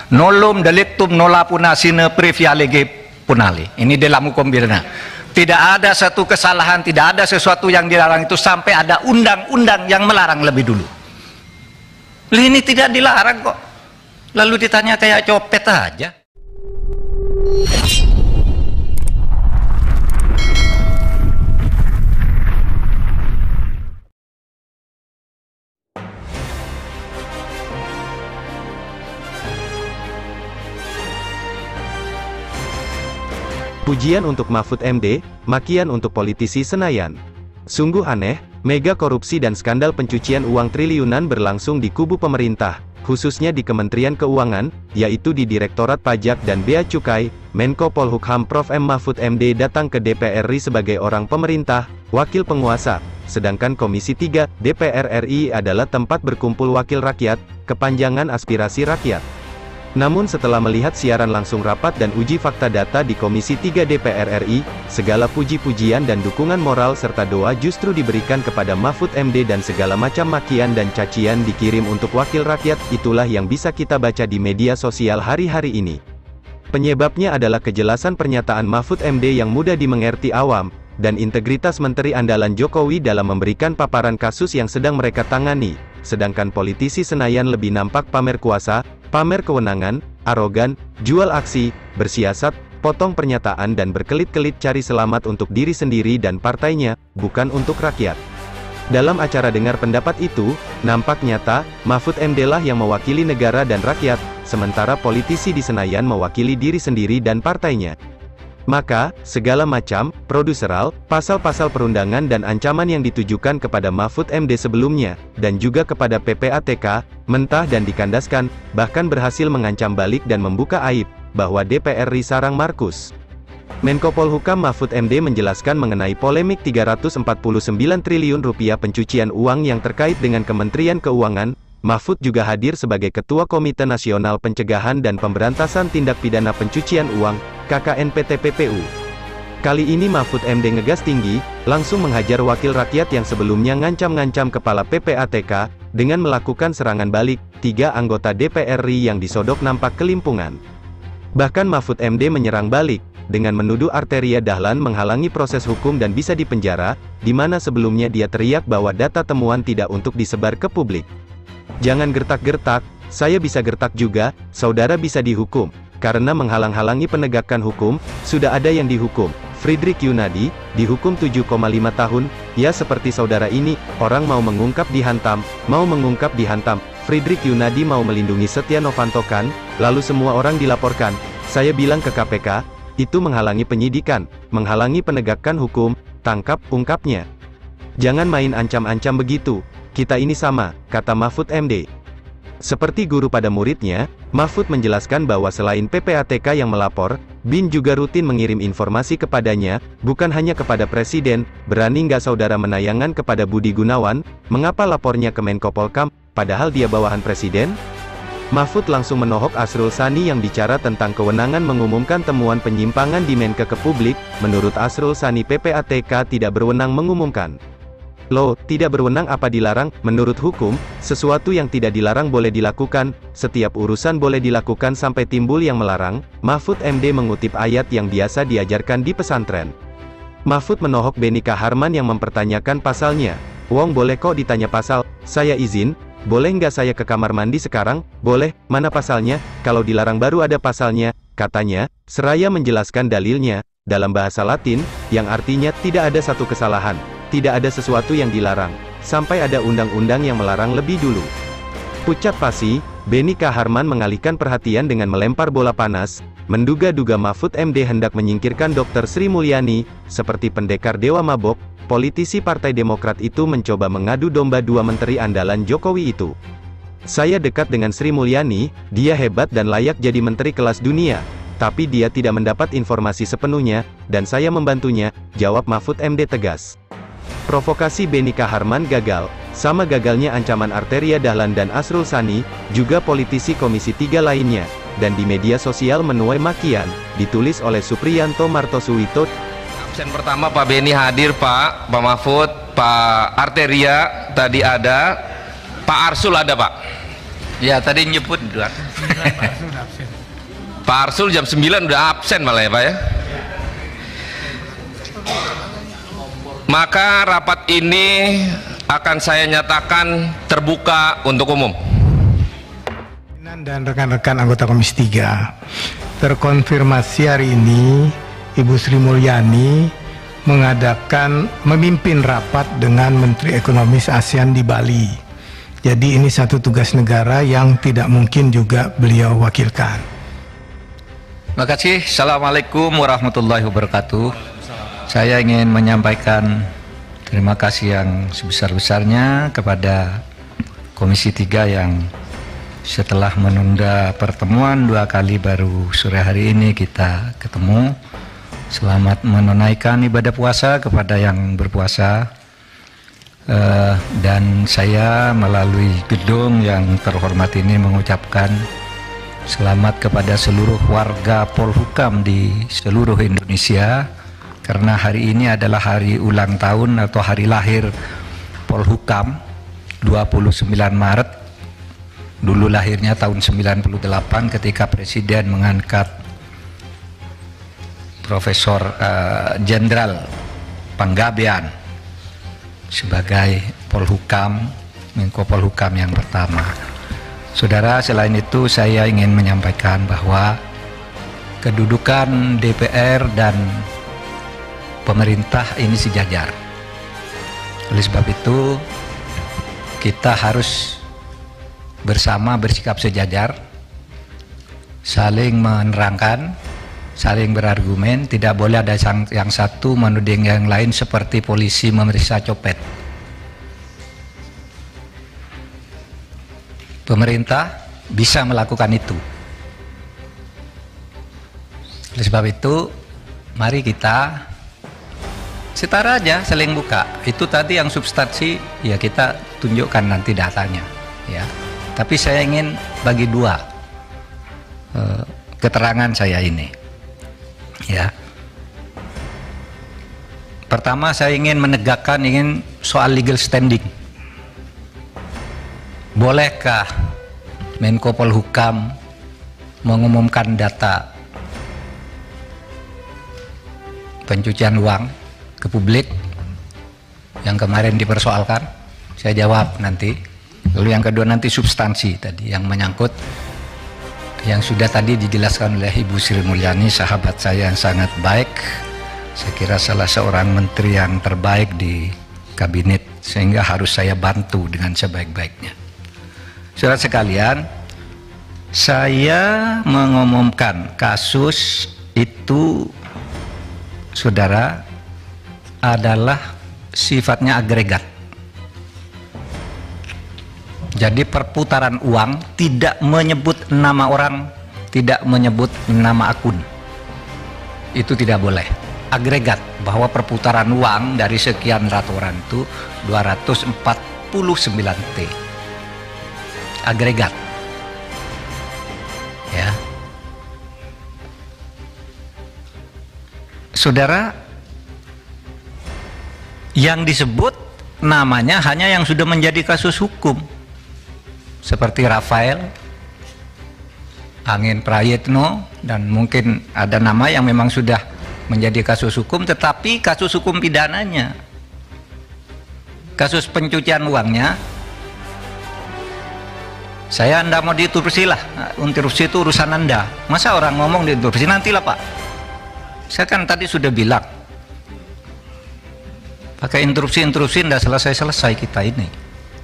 Nolum delictum nola puna sine previa lege punale. Ini dalam hukum pidana. Tidak ada satu kesalahan, tidak ada sesuatu yang dilarang itu sampai ada undang-undang yang melarang lebih dulu. Ini tidak dilarang kok. Lalu ditanya kayak copet aja. Pujian untuk Mahfud MD, makian untuk politisi Senayan. Sungguh aneh, mega korupsi dan skandal pencucian uang triliunan berlangsung di kubu pemerintah, khususnya di Kementerian Keuangan, yaitu di Direktorat Pajak dan Bea Cukai. Menko Polhukam Prof. M. Mahfud MD datang ke DPR RI sebagai orang pemerintah, wakil penguasa, sedangkan Komisi 3, DPR RI adalah tempat berkumpul wakil rakyat, kepanjangan aspirasi rakyat. Namun setelah melihat siaran langsung rapat dan uji fakta data di Komisi 3 DPR RI, segala puji-pujian dan dukungan moral serta doa justru diberikan kepada Mahfud MD dan segala macam makian dan cacian dikirim untuk wakil rakyat. Itulah yang bisa kita baca di media sosial hari-hari ini. Penyebabnya adalah kejelasan pernyataan Mahfud MD yang mudah dimengerti awam, dan integritas Menteri Andalan Jokowi dalam memberikan paparan kasus yang sedang mereka tangani, sedangkan politisi Senayan lebih nampak pamer kuasa, pamer kewenangan, arogan, jual aksi, bersiasat, potong pernyataan dan berkelit-kelit cari selamat untuk diri sendiri dan partainya, bukan untuk rakyat. Dalam acara dengar pendapat itu, nampak nyata, Mahfud MD lah yang mewakili negara dan rakyat, sementara politisi di Senayan mewakili diri sendiri dan partainya. Maka, segala macam, prosedural, pasal-pasal perundangan dan ancaman yang ditujukan kepada Mahfud MD sebelumnya, dan juga kepada PPATK, mentah dan dikandaskan, bahkan berhasil mengancam balik dan membuka aib, bahwa DPR RI sarang Markus. Menko Polhukam Mahfud MD menjelaskan mengenai polemik 349 triliun rupiah pencucian uang yang terkait dengan Kementerian Keuangan. Mahfud juga hadir sebagai Ketua Komite Nasional Pencegahan dan Pemberantasan Tindak Pidana Pencucian Uang, KKNPT-PPU. Kali ini Mahfud MD ngegas tinggi, langsung menghajar wakil rakyat yang sebelumnya ngancam-ngancam kepala PPATK, dengan melakukan serangan balik, 3 anggota DPR RI yang disodok nampak kelimpungan. Bahkan Mahfud MD menyerang balik, dengan menuduh Arteria Dahlan menghalangi proses hukum dan bisa dipenjara, di mana sebelumnya dia teriak bahwa data temuan tidak untuk disebar ke publik. Jangan gertak-gertak, saya bisa gertak juga, saudara bisa dihukum, karena menghalang-halangi penegakan hukum, sudah ada yang dihukum. Friedrich Yunadi, dihukum 7,5 tahun, ya seperti saudara ini, orang mau mengungkap dihantam, Friedrich Yunadi mau melindungi Setia Novanto kan, lalu semua orang dilaporkan, saya bilang ke KPK, itu menghalangi penyidikan, menghalangi penegakan hukum, tangkap, ungkapnya. Jangan main ancam-ancam begitu. Kita ini sama, kata Mahfud MD. Seperti guru pada muridnya, Mahfud menjelaskan bahwa selain PPATK yang melapor, BIN juga rutin mengirim informasi kepadanya, bukan hanya kepada Presiden. Berani nggak saudara menayangan kepada Budi Gunawan, mengapa lapornya ke Menko Polkam, padahal dia bawahan Presiden? Mahfud langsung menohok Asrul Sani yang bicara tentang kewenangan mengumumkan temuan penyimpangan di Menke ke publik. Menurut Asrul Sani PPATK tidak berwenang mengumumkan. Loh, tidak berwenang apa dilarang? Menurut hukum, sesuatu yang tidak dilarang boleh dilakukan, setiap urusan boleh dilakukan sampai timbul yang melarang. Mahfud MD mengutip ayat yang biasa diajarkan di pesantren. Mahfud menohok Beni Kaharman yang mempertanyakan pasalnya. Wong boleh kok ditanya pasal, saya izin, boleh nggak saya ke kamar mandi sekarang? Boleh, mana pasalnya? Kalau dilarang baru ada pasalnya, katanya, seraya menjelaskan dalilnya, dalam bahasa Latin, yang artinya tidak ada satu kesalahan. Tidak ada sesuatu yang dilarang, sampai ada undang-undang yang melarang lebih dulu. Pucat pasi, Beni Kaharman mengalihkan perhatian dengan melempar bola panas, menduga-duga Mahfud MD hendak menyingkirkan Dr. Sri Mulyani, seperti pendekar Dewa Mabok. Politisi Partai Demokrat itu mencoba mengadu domba 2 menteri andalan Jokowi itu. Saya dekat dengan Sri Mulyani, dia hebat dan layak jadi menteri kelas dunia, tapi dia tidak mendapat informasi sepenuhnya, dan saya membantunya, jawab Mahfud MD tegas. Provokasi Beni Kaharman gagal, sama gagalnya ancaman Arteria Dahlan dan Asrul Sani, juga politisi Komisi 3 lainnya, dan di media sosial menuai makian, ditulis oleh Supriyanto Martosuwito. Absen pertama Pak Beni hadir, Pak Mahfud, Pak Arteria tadi ada, Pak Arsul ada Pak. Ya tadi nyebut dua. Pak Arsul jam 9 udah absen malah ya Pak ya. Maka rapat ini akan saya nyatakan terbuka untuk umum. Dan rekan-rekan anggota Komisi 3, terkonfirmasi hari ini Ibu Sri Mulyani memimpin rapat dengan Menteri Ekonomi ASEAN di Bali. Jadi ini satu tugas negara yang tidak mungkin juga beliau wakilkan. Terima kasih. Assalamualaikum warahmatullahi wabarakatuh. Saya ingin menyampaikan terima kasih yang sebesar-besarnya kepada Komisi 3 yang setelah menunda pertemuan 2 kali baru sore hari ini kita ketemu. Selamat menunaikan ibadah puasa kepada yang berpuasa. Dan saya melalui gedung yang terhormat ini mengucapkan selamat kepada seluruh warga Polhukam di seluruh Indonesia, karena hari ini adalah hari ulang tahun atau hari lahir Polhukam, 29 Maret. Dulu lahirnya tahun 98 ketika Presiden mengangkat Profesor Jenderal Panggabean sebagai Polhukam, Menko Polhukam yang pertama. Saudara, selain itu saya ingin menyampaikan bahwa kedudukan DPR dan pemerintah ini sejajar. Oleh sebab itu kita harus bersama bersikap sejajar, saling menerangkan, saling berargumen. Tidak boleh ada yang satu menuding yang lain seperti polisi memeriksa copet. Pemerintah bisa melakukan itu. Oleh sebab itu, mari kita setara aja, saling buka. Itu tadi yang substansi, ya kita tunjukkan nanti datanya, ya. Tapi saya ingin bagi dua keterangan saya ini, ya. Pertama, saya ingin menegakkan soal legal standing. Bolehkah Menko Polhukam mengumumkan data pencucian uang ke publik yang kemarin dipersoalkan? Saya jawab nanti. Lalu yang kedua nanti substansi tadi yang menyangkut yang sudah tadi dijelaskan oleh Ibu Sri Mulyani, sahabat saya yang sangat baik. Saya kira salah seorang menteri yang terbaik di kabinet, sehingga harus saya bantu dengan sebaik-baiknya. Saudara sekalian, saya mengumumkan kasus itu, saudara, adalah sifatnya agregat. Jadi perputaran uang tidak menyebut nama orang, tidak menyebut nama akun. Itu tidak boleh. Agregat, bahwa perputaran uang dari sekian ratus orang itu 249 T. Agregat. Ya. Saudara, yang disebut namanya hanya yang sudah menjadi kasus hukum. Seperti Rafael, Angin Prayitno, dan mungkin ada nama yang memang sudah menjadi kasus hukum, tetapi kasus hukum pidananya, kasus pencucian uangnya, saya Anda mau diinterupsi lah. Interupsi itu urusan Anda. Masa orang ngomong diinterupsi? Nantilah Pak. Saya kan tadi sudah bilang, pakai interupsi tidak selesai-selesai kita ini.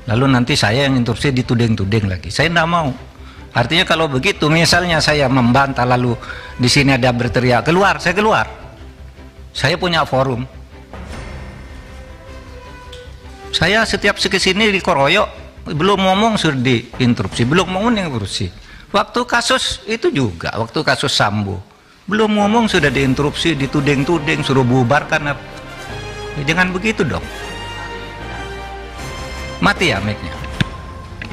Lalu nanti saya yang interupsi dituding-tuding lagi. Saya tidak mau. Artinya kalau begitu, misalnya saya membantah lalu di sini ada berteriak keluar, saya keluar. Saya punya forum. Saya setiap kesini dikeroyok, belum ngomong sudah diinterupsi, belum ngomong interupsi. Waktu kasus itu juga, waktu kasus Sambo, belum ngomong sudah diinterupsi, dituding-tuding, suruh bubarkan. Jangan begitu dong. Mati ya mic-nya.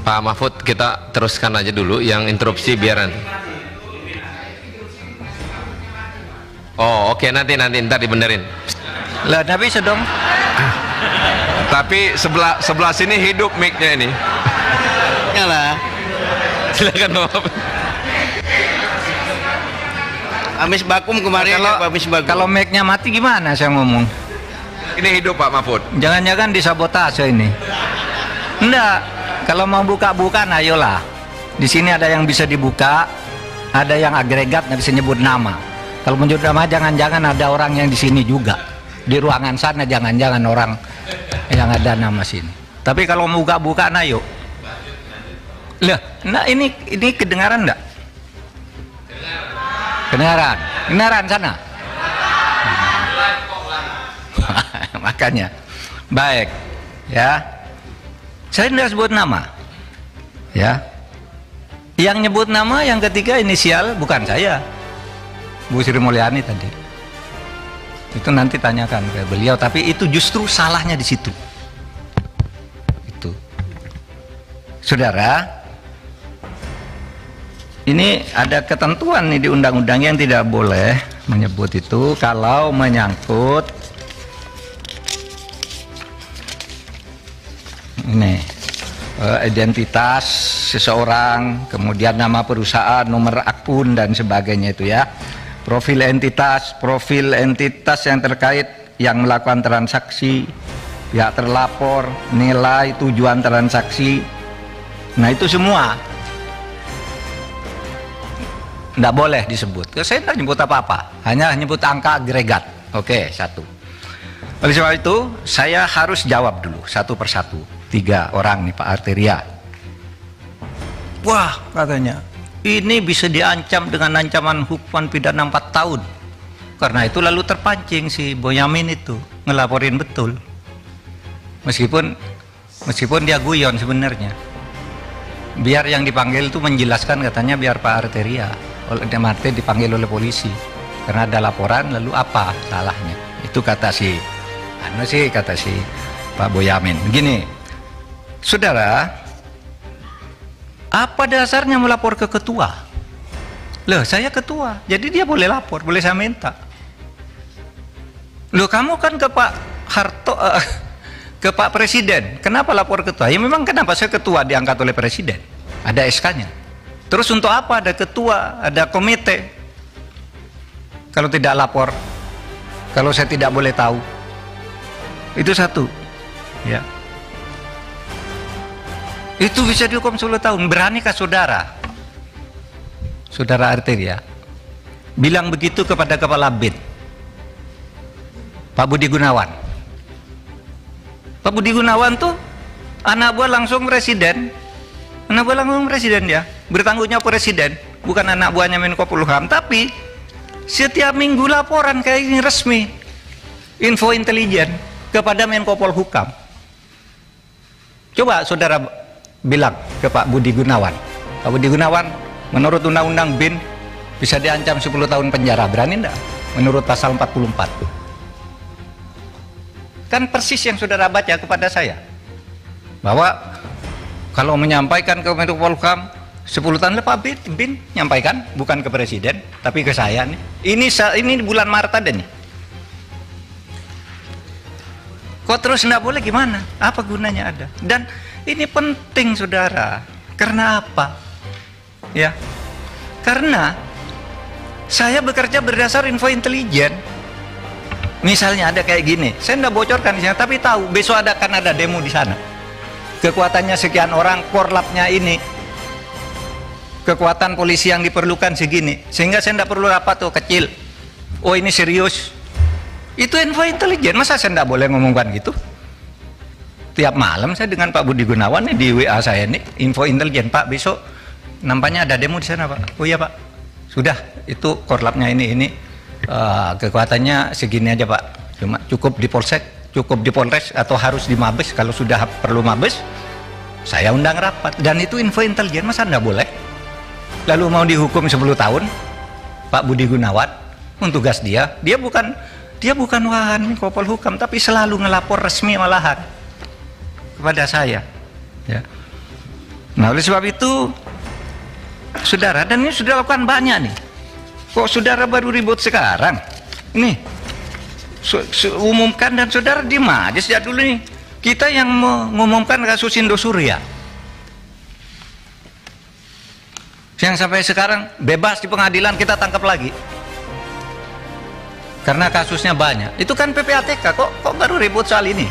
Pak Mahfud, kita teruskan aja dulu yang interupsi biar nanti. Oh oke, nanti ntar dibenerin. Lah tapi sedong. Tapi sebelah sini hidup mic-nya ini. Ya lah. Silakan Bapak. Amis Bakum kemarin Kalau Amis Bakum. kalau mic-nya mati gimana saya ngomong? Ini hidup Pak Mahfud. Jangan-jangan disabotase ini. Enggak. Kalau mau buka-bukaan ayolah. Di sini ada yang bisa dibuka, ada yang agregat nggak bisa nyebut nama. Kalau menyebut nama jangan-jangan ada orang yang di sini juga. Di ruangan sana jangan-jangan orang yang ada nama sini. Tapi kalau mau buka-bukaan ayo. Lah, nah ini kedengaran enggak? Kedengaran sana. Makanya baik ya, saya tidak sebut nama ya, yang nyebut nama yang ketiga inisial bukan saya, Bu Sri Mulyani tadi. Itu nanti tanyakan ke beliau, tapi itu justru salahnya di situ. Itu saudara, ini ada ketentuan nih di undang-undang yang tidak boleh menyebut itu kalau menyangkut ini identitas seseorang, kemudian nama perusahaan, nomor akun dan sebagainya itu ya. Profil entitas yang terkait yang melakukan transaksi, pihak terlapor, nilai, tujuan transaksi. Nah, itu semua tidak boleh disebut. Saya tidak nyebut apa-apa, hanya nyebut angka agregat. Oke, satu. Oleh sebab itu, saya harus jawab dulu satu persatu. 3 orang nih Pak Arteria. Wah, katanya ini bisa diancam dengan ancaman hukuman pidana 4 tahun. Karena itu lalu terpancing si Boyamin itu ngelaporin betul. Meskipun dia guyon sebenarnya. Biar yang dipanggil itu menjelaskan, katanya biar Pak Arteria oleh Marte dipanggil oleh polisi karena ada laporan, lalu apa salahnya? Itu kata si Pak Boyamin. Begini. Saudara, apa dasarnya melapor ke ketua? Loh, saya ketua, jadi dia boleh lapor, boleh saya minta. Loh, kamu kan ke Pak Harto, ke Pak Presiden, kenapa lapor ketua? Ya memang kenapa saya ketua diangkat oleh Presiden, ada SK-nya. Terus untuk apa ada ketua, ada komite? Kalau tidak lapor, kalau saya tidak boleh tahu, itu satu, ya. Itu bisa dihukum 10 tahun. Beranikah saudara Arteria bilang begitu kepada Kepala BIN Pak Budi Gunawan? Pak Budi Gunawan tuh anak buah langsung presiden, dia bertanggung jawab presiden, bukan anak buahnya Menko Polhukam. Tapi setiap minggu laporan kayak ini resmi, info intelijen kepada Menko Polhukam. Coba saudara bilang ke Pak Budi Gunawan, Pak Budi Gunawan, menurut Undang-Undang BIN bisa diancam 10 tahun penjara, berani enggak? Menurut pasal 44. Kan persis yang saudara baca kepada saya, bahwa kalau menyampaikan ke Menko Polhukam 10 tahun, Pak BIN nyampaikan, bukan ke Presiden tapi ke saya nih. Ini bulan Maret ada nih. Kok terus enggak boleh, gimana? Apa gunanya ada? Dan ini penting saudara, karena apa? Ya, karena saya bekerja berdasar info intelijen. Misalnya ada kayak gini, saya tidak bocorkan di sana, tapi tahu besok akan ada demo di sana. Kekuatannya sekian orang, korlapnya ini, kekuatan polisi yang diperlukan segini, sehingga saya tidak perlu rapat tuh kecil. Oh ini serius, itu info intelijen. Masa saya tidak boleh ngomongkan gitu? Tiap malam saya dengan Pak Budi Gunawan nih, di WA saya nih, info intelijen, Pak besok nampaknya ada demo di sana Pak. Oh iya Pak, sudah itu korlapnya ini kekuatannya segini aja Pak, cuma cukup di Polsek, cukup di Polres, atau harus di Mabes. Kalau sudah perlu Mabes saya undang rapat, dan itu info intelijen. Masa enggak boleh? Lalu mau dihukum 10 tahun Pak Budi Gunawan, tugas dia bukan wahan Menko Polhukam, tapi selalu ngelapor resmi malahan kepada saya, ya. Nah, oleh sebab itu saudara, dan ini sudah lakukan banyak nih. Kok saudara baru ribut sekarang? Nih, umumkan, dan saudara diem aja sejak dulu nih. Kita yang mengumumkan kasus Indosuria. Yang sampai sekarang bebas di pengadilan kita tangkap lagi. Karena kasusnya banyak. Itu kan PPATK, kok baru ribut soal ini?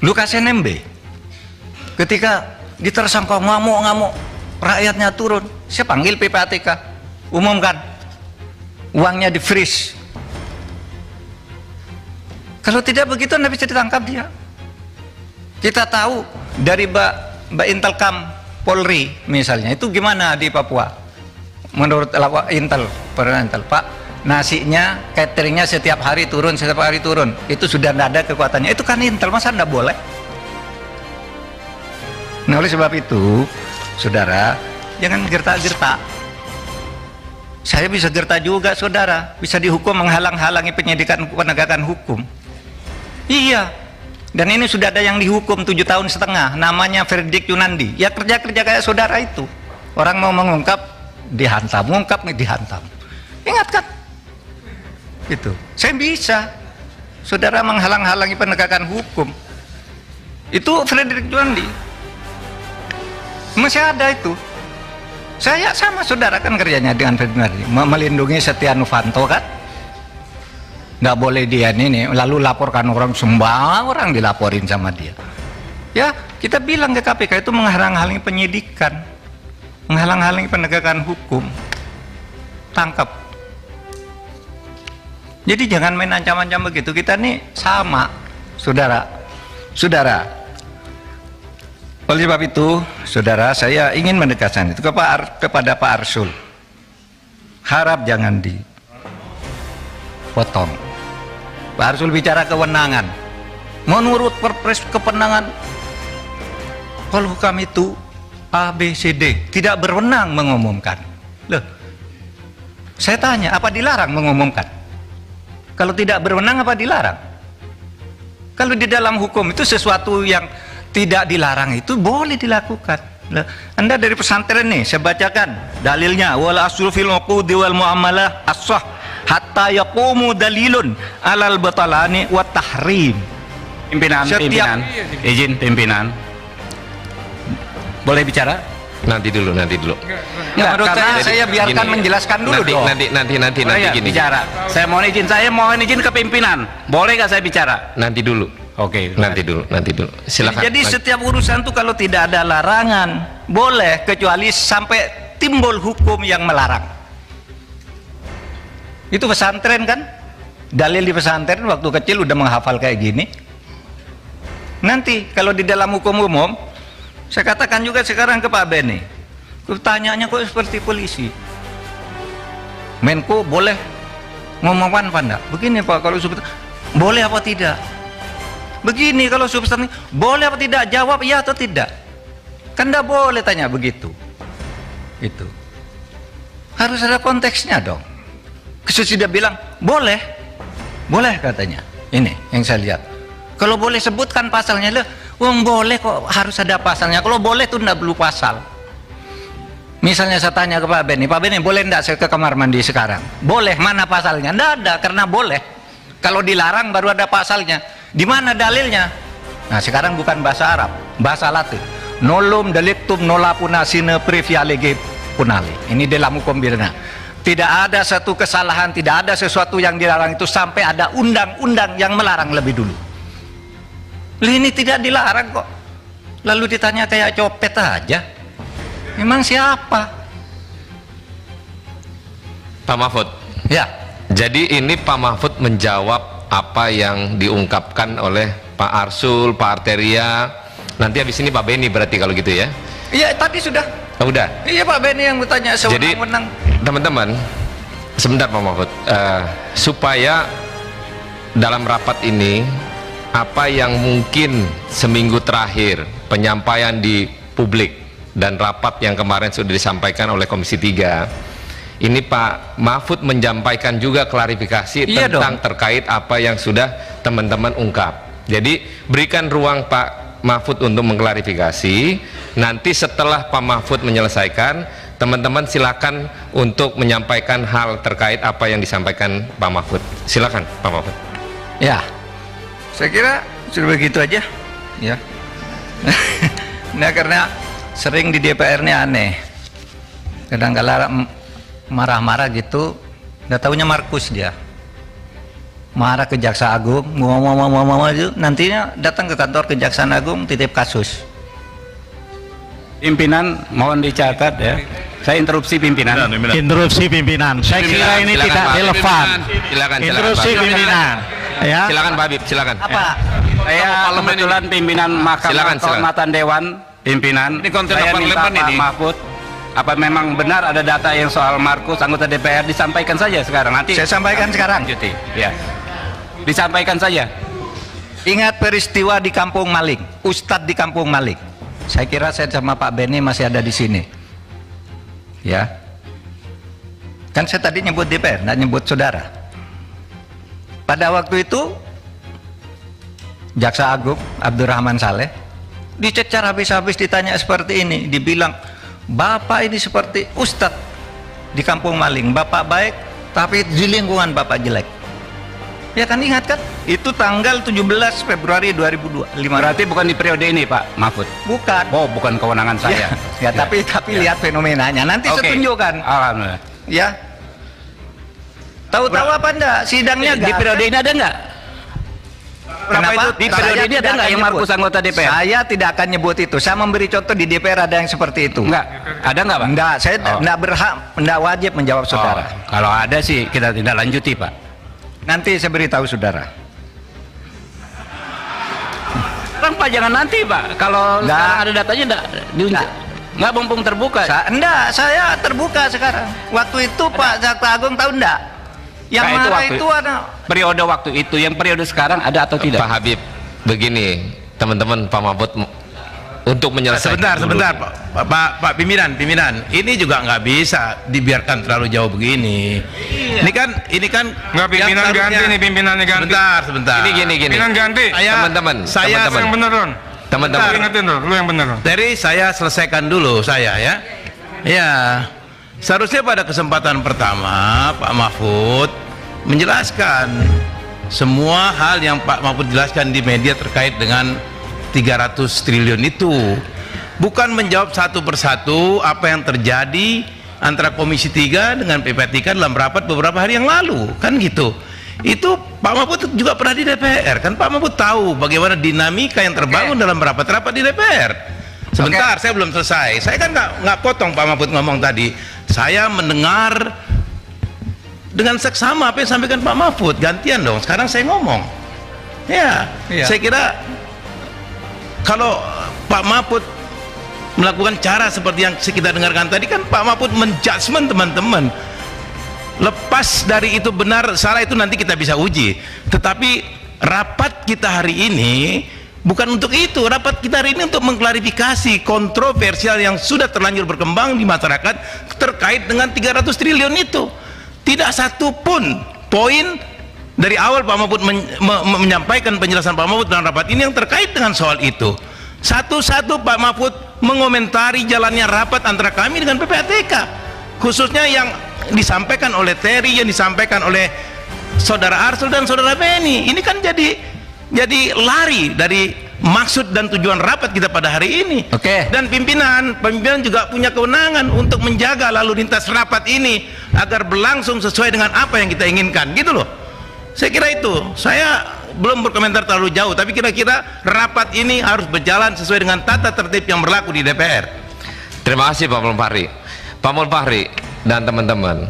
Lukas NMB ketika ditersangka ngamuk-ngamuk, rakyatnya turun, saya panggil PPATK, umumkan, uangnya di freeze. Kalau tidak begitu Anda bisa ditangkap dia. Kita tahu dari Mbak Intelkam Polri misalnya, itu gimana di Papua? Menurut Intel, Pak, nasinya, cateringnya setiap hari turun, itu sudah tidak ada kekuatannya. Itu kan Intel, masa tidak boleh? Nah, oleh sebab itu, saudara, jangan gertak-gertak. Saya bisa gertak juga, saudara, bisa dihukum menghalang-halangi penyidikan penegakan hukum. Iya, dan ini sudah ada yang dihukum 7,5 tahun, namanya Verdik Yunandi. Ya kerja-kerja kayak saudara itu. Orang mau mengungkap, dihantam, mengungkap, dihantam. Ingat kan? Gitu. Saya bisa, saudara, menghalang-halangi penegakan hukum. Itu Verdik Yunandi. Masih ada itu. Saya sama saudara kan kerjanya dengan Verdik Yunandi, melindungi Setia Novanto kan? Nggak boleh dia ini, lalu laporkan orang, semua orang dilaporin sama dia. Ya, kita bilang ke KPK itu menghalang-halangi penyidikan, menghalang-halangi penegakan hukum. Tangkap. Jadi jangan main ancam-ancam begitu. Kita nih sama, saudara. Oleh sebab itu, saudara, saya ingin menegaskan itu kepada Pak Arsul. Harap jangan dipotong. Pak Arsul bicara kewenangan. Menurut Perpres kewenangan Polhukam itu A, B, C, D, tidak berwenang mengumumkan. Loh, saya tanya, apa dilarang mengumumkan? Kalau tidak berwenang, apa dilarang? Kalau di dalam hukum itu sesuatu yang tidak dilarang itu boleh dilakukan. Loh, Anda dari pesantren nih, saya bacakan dalilnya, wal aslu fil uqudi wal muamalah as-sah hatta yaqumu dalilun alal batalani wa tahrim. Pimpinan, izin pimpinan. Boleh bicara? Nanti dulu. Ya, menurut saya biarkan gini, menjelaskan dulu dong. Nanti gini. Bicara. Saya mohon izin ke pimpinan. Boleh nggak saya bicara? Nanti dulu. Oke. Nanti dulu. Silakan. Jadi setiap urusan tuh kalau tidak ada larangan boleh, kecuali sampai timbul hukum yang melarang. Itu pesantren kan? Dalil di pesantren waktu kecil udah menghafal kayak gini. Nanti kalau di dalam hukum umum, saya katakan juga sekarang ke Pak Beni, pertanyaannya kok seperti polisi. Menko boleh ngomongkan apa enggak? Begini Pak, kalau substansi boleh apa tidak? Begini kalau substansi boleh apa tidak? Jawab iya atau tidak. Kan enggak boleh tanya begitu. Itu harus ada konteksnya dong. Sesudah bilang boleh katanya. Ini yang saya lihat. Kalau boleh sebutkan pasalnya, loh, boleh kok harus ada pasalnya. Kalau boleh tuh enggak perlu pasal. Misalnya saya tanya ke Pak Beni, boleh enggak saya ke kamar mandi sekarang? Boleh, mana pasalnya? Enggak ada, karena boleh. Kalau dilarang baru ada pasalnya. Di mana dalilnya? Nah, sekarang bukan bahasa Arab, bahasa Latin. Nolum delictum nola puna sine previa lege punale. Ini dalam hukum pidana. Tidak ada satu kesalahan, tidak ada sesuatu yang dilarang itu sampai ada undang-undang yang melarang lebih dulu. Ini tidak dilarang kok. Lalu ditanya kayak copet aja. Memang siapa? Pak Mahfud. Ya. Jadi ini Pak Mahfud menjawab apa yang diungkapkan oleh Pak Arsul, Pak Arteria. Nanti habis ini Pak Beni berarti kalau gitu ya? Iya, tadi sudah. Oh, udah. Iya, Pak Beni yang bertanya sewenang-wenang. Jadi teman-teman, sebentar Pak Mahfud, supaya dalam rapat ini apa yang mungkin seminggu terakhir penyampaian di publik dan rapat yang kemarin sudah disampaikan oleh Komisi 3, ini Pak Mahfud menyampaikan juga klarifikasi tentang terkait apa yang sudah teman-teman ungkap. Jadi berikan ruang Pak Mahfud untuk mengklarifikasi. Nanti setelah Pak Mahfud menyelesaikan, teman-teman silakan untuk menyampaikan hal terkait apa yang disampaikan Pak Mahfud. Silakan Pak Mahfud. Ya, saya kira sudah begitu aja, ya. Nah, karena sering di DPR ini aneh. Kadang-kadang marah-marah gitu, nggak taunya Markus dia. Marah ke Jaksa Agung, ngomong itu, nantinya datang ke kantor Kejaksaan Agung titip kasus. Pimpinan mohon dicatat ya. Saya interupsi pimpinan. Interupsi pimpinan. Saya kira ini tidak relevan. Silakan. Interupsi pimpinan. Ya. Silakan Pak Habib, silakan. Apa? Saya kebetulan pimpinan Mahkamah Kehormatan Dewan, pimpinan. Ini konten saya minta parlemen Pak ini. Mahfud, apa memang benar ada data yang soal Markus anggota DPR, disampaikan saja sekarang. Nanti Saya sampaikan sekarang. lanjuti. Ya. Disampaikan saja. Ingat peristiwa di Kampung Maling, Ustadz di Kampung Maling. Saya kira saya sama Pak Beni masih ada di sini. Ya. Kan saya tadi nyebut DPR, nggak nyebut saudara. Pada waktu itu Jaksa Agung Abdurrahman Saleh dicecar habis-habis, ditanya seperti ini, dibilang Bapak ini seperti Ustadz di Kampung Maling, Bapak baik tapi di lingkungan Bapak jelek. Ya kan, ingat kan? Itu tanggal 17 Februari 2025. Berarti bukan di periode ini Pak Mahfud. Bukan. Oh, bukan kewenangan saya. Ya, tapi lihat fenomenanya. Nanti Oke. saya tunjukkan. Alhamdulillah. Ya. Tahu-tahu apa enggak? Sidangnya Di periode ini ada enggak? Kenapa? Di periode ini ada enggak yang Markus anggota DPR? Saya tidak akan nyebut itu. Saya memberi contoh di DPR ada yang seperti itu. Enggak. Ada enggak, Pak? Enggak, saya enggak berhak, enggak wajib menjawab saudara. Kalau ada sih kita tidak lanjuti, Pak. Nanti saya beritahu saudara. Sekarang Pak jangan nanti Pak. Kalau Enggak. sekarang ada datanya enggak diunjuk. Enggak mumpung terbuka. Saya terbuka sekarang. Waktu itu Pak Jaksa Agung tahu enggak? Yang Nah, marah itu ada. Periode waktu itu, yang periode sekarang ada atau tidak? Pak Habib, begini teman-teman, Pak Mahfud untuk menyelesaikan Sebentar Pak pimpinan, ini juga nggak bisa dibiarkan terlalu jauh begini. Ini kan Nggak, pimpinan yang ganti nih, pimpinannya ganti. Sebentar. Ini gini. Pimpinan ganti. Teman-teman, saya Lu yang bener, Ron. teman-teman. Lu ingetin tuh, lu yang bener, Ron. Dari saya selesaikan dulu saya ya. Ya, seharusnya pada kesempatan pertama Pak Mahfud menjelaskan semua hal yang Pak Mahfud jelaskan di media terkait dengan 300 triliun itu, bukan menjawab satu persatu apa yang terjadi antara Komisi 3 dengan PPATK dalam rapat beberapa hari yang lalu, kan gitu. Itu Pak Mahfud juga pernah di DPR, kan Pak Mahfud tahu bagaimana dinamika yang terbangun dalam rapat-rapat di DPR. Sebentar, saya belum selesai. Saya kan nggak potong Pak Mahfud ngomong tadi. Saya mendengar dengan seksama apa yang disampaikan Pak Mahfud. Gantian dong, sekarang saya ngomong. Ya, saya kira kalau Pak Mahfud melakukan cara seperti yang kita dengarkan tadi, kan Pak Mahfud menjudgment teman-teman. Lepas dari itu benar salah itu nanti kita bisa uji. Tetapi rapat kita hari ini bukan untuk itu. Rapat kita hari ini untuk mengklarifikasi kontroversial yang sudah terlanjur berkembang di masyarakat terkait dengan 300 triliun itu. Tidak satu pun poin dari awal Pak Mahfud menyampaikan penjelasan Pak Mahfud dalam rapat ini yang terkait dengan soal itu. Satu-satu Pak Mahfud mengomentari jalannya rapat antara kami dengan PPATK, khususnya yang disampaikan oleh Terry, yang disampaikan oleh Saudara Arsul dan Saudara Beni. Ini kan jadi lari dari maksud dan tujuan rapat kita pada hari ini. Oke. Dan pimpinan juga punya kewenangan untuk menjaga lalu lintas rapat ini agar berlangsung sesuai dengan apa yang kita inginkan, gitu loh. Saya kira itu. Saya belum berkomentar terlalu jauh, tapi kira-kira rapat ini harus berjalan sesuai dengan tata tertib yang berlaku di DPR. Terima kasih Pak Mulfahri. Pak Mulfahri dan teman-teman,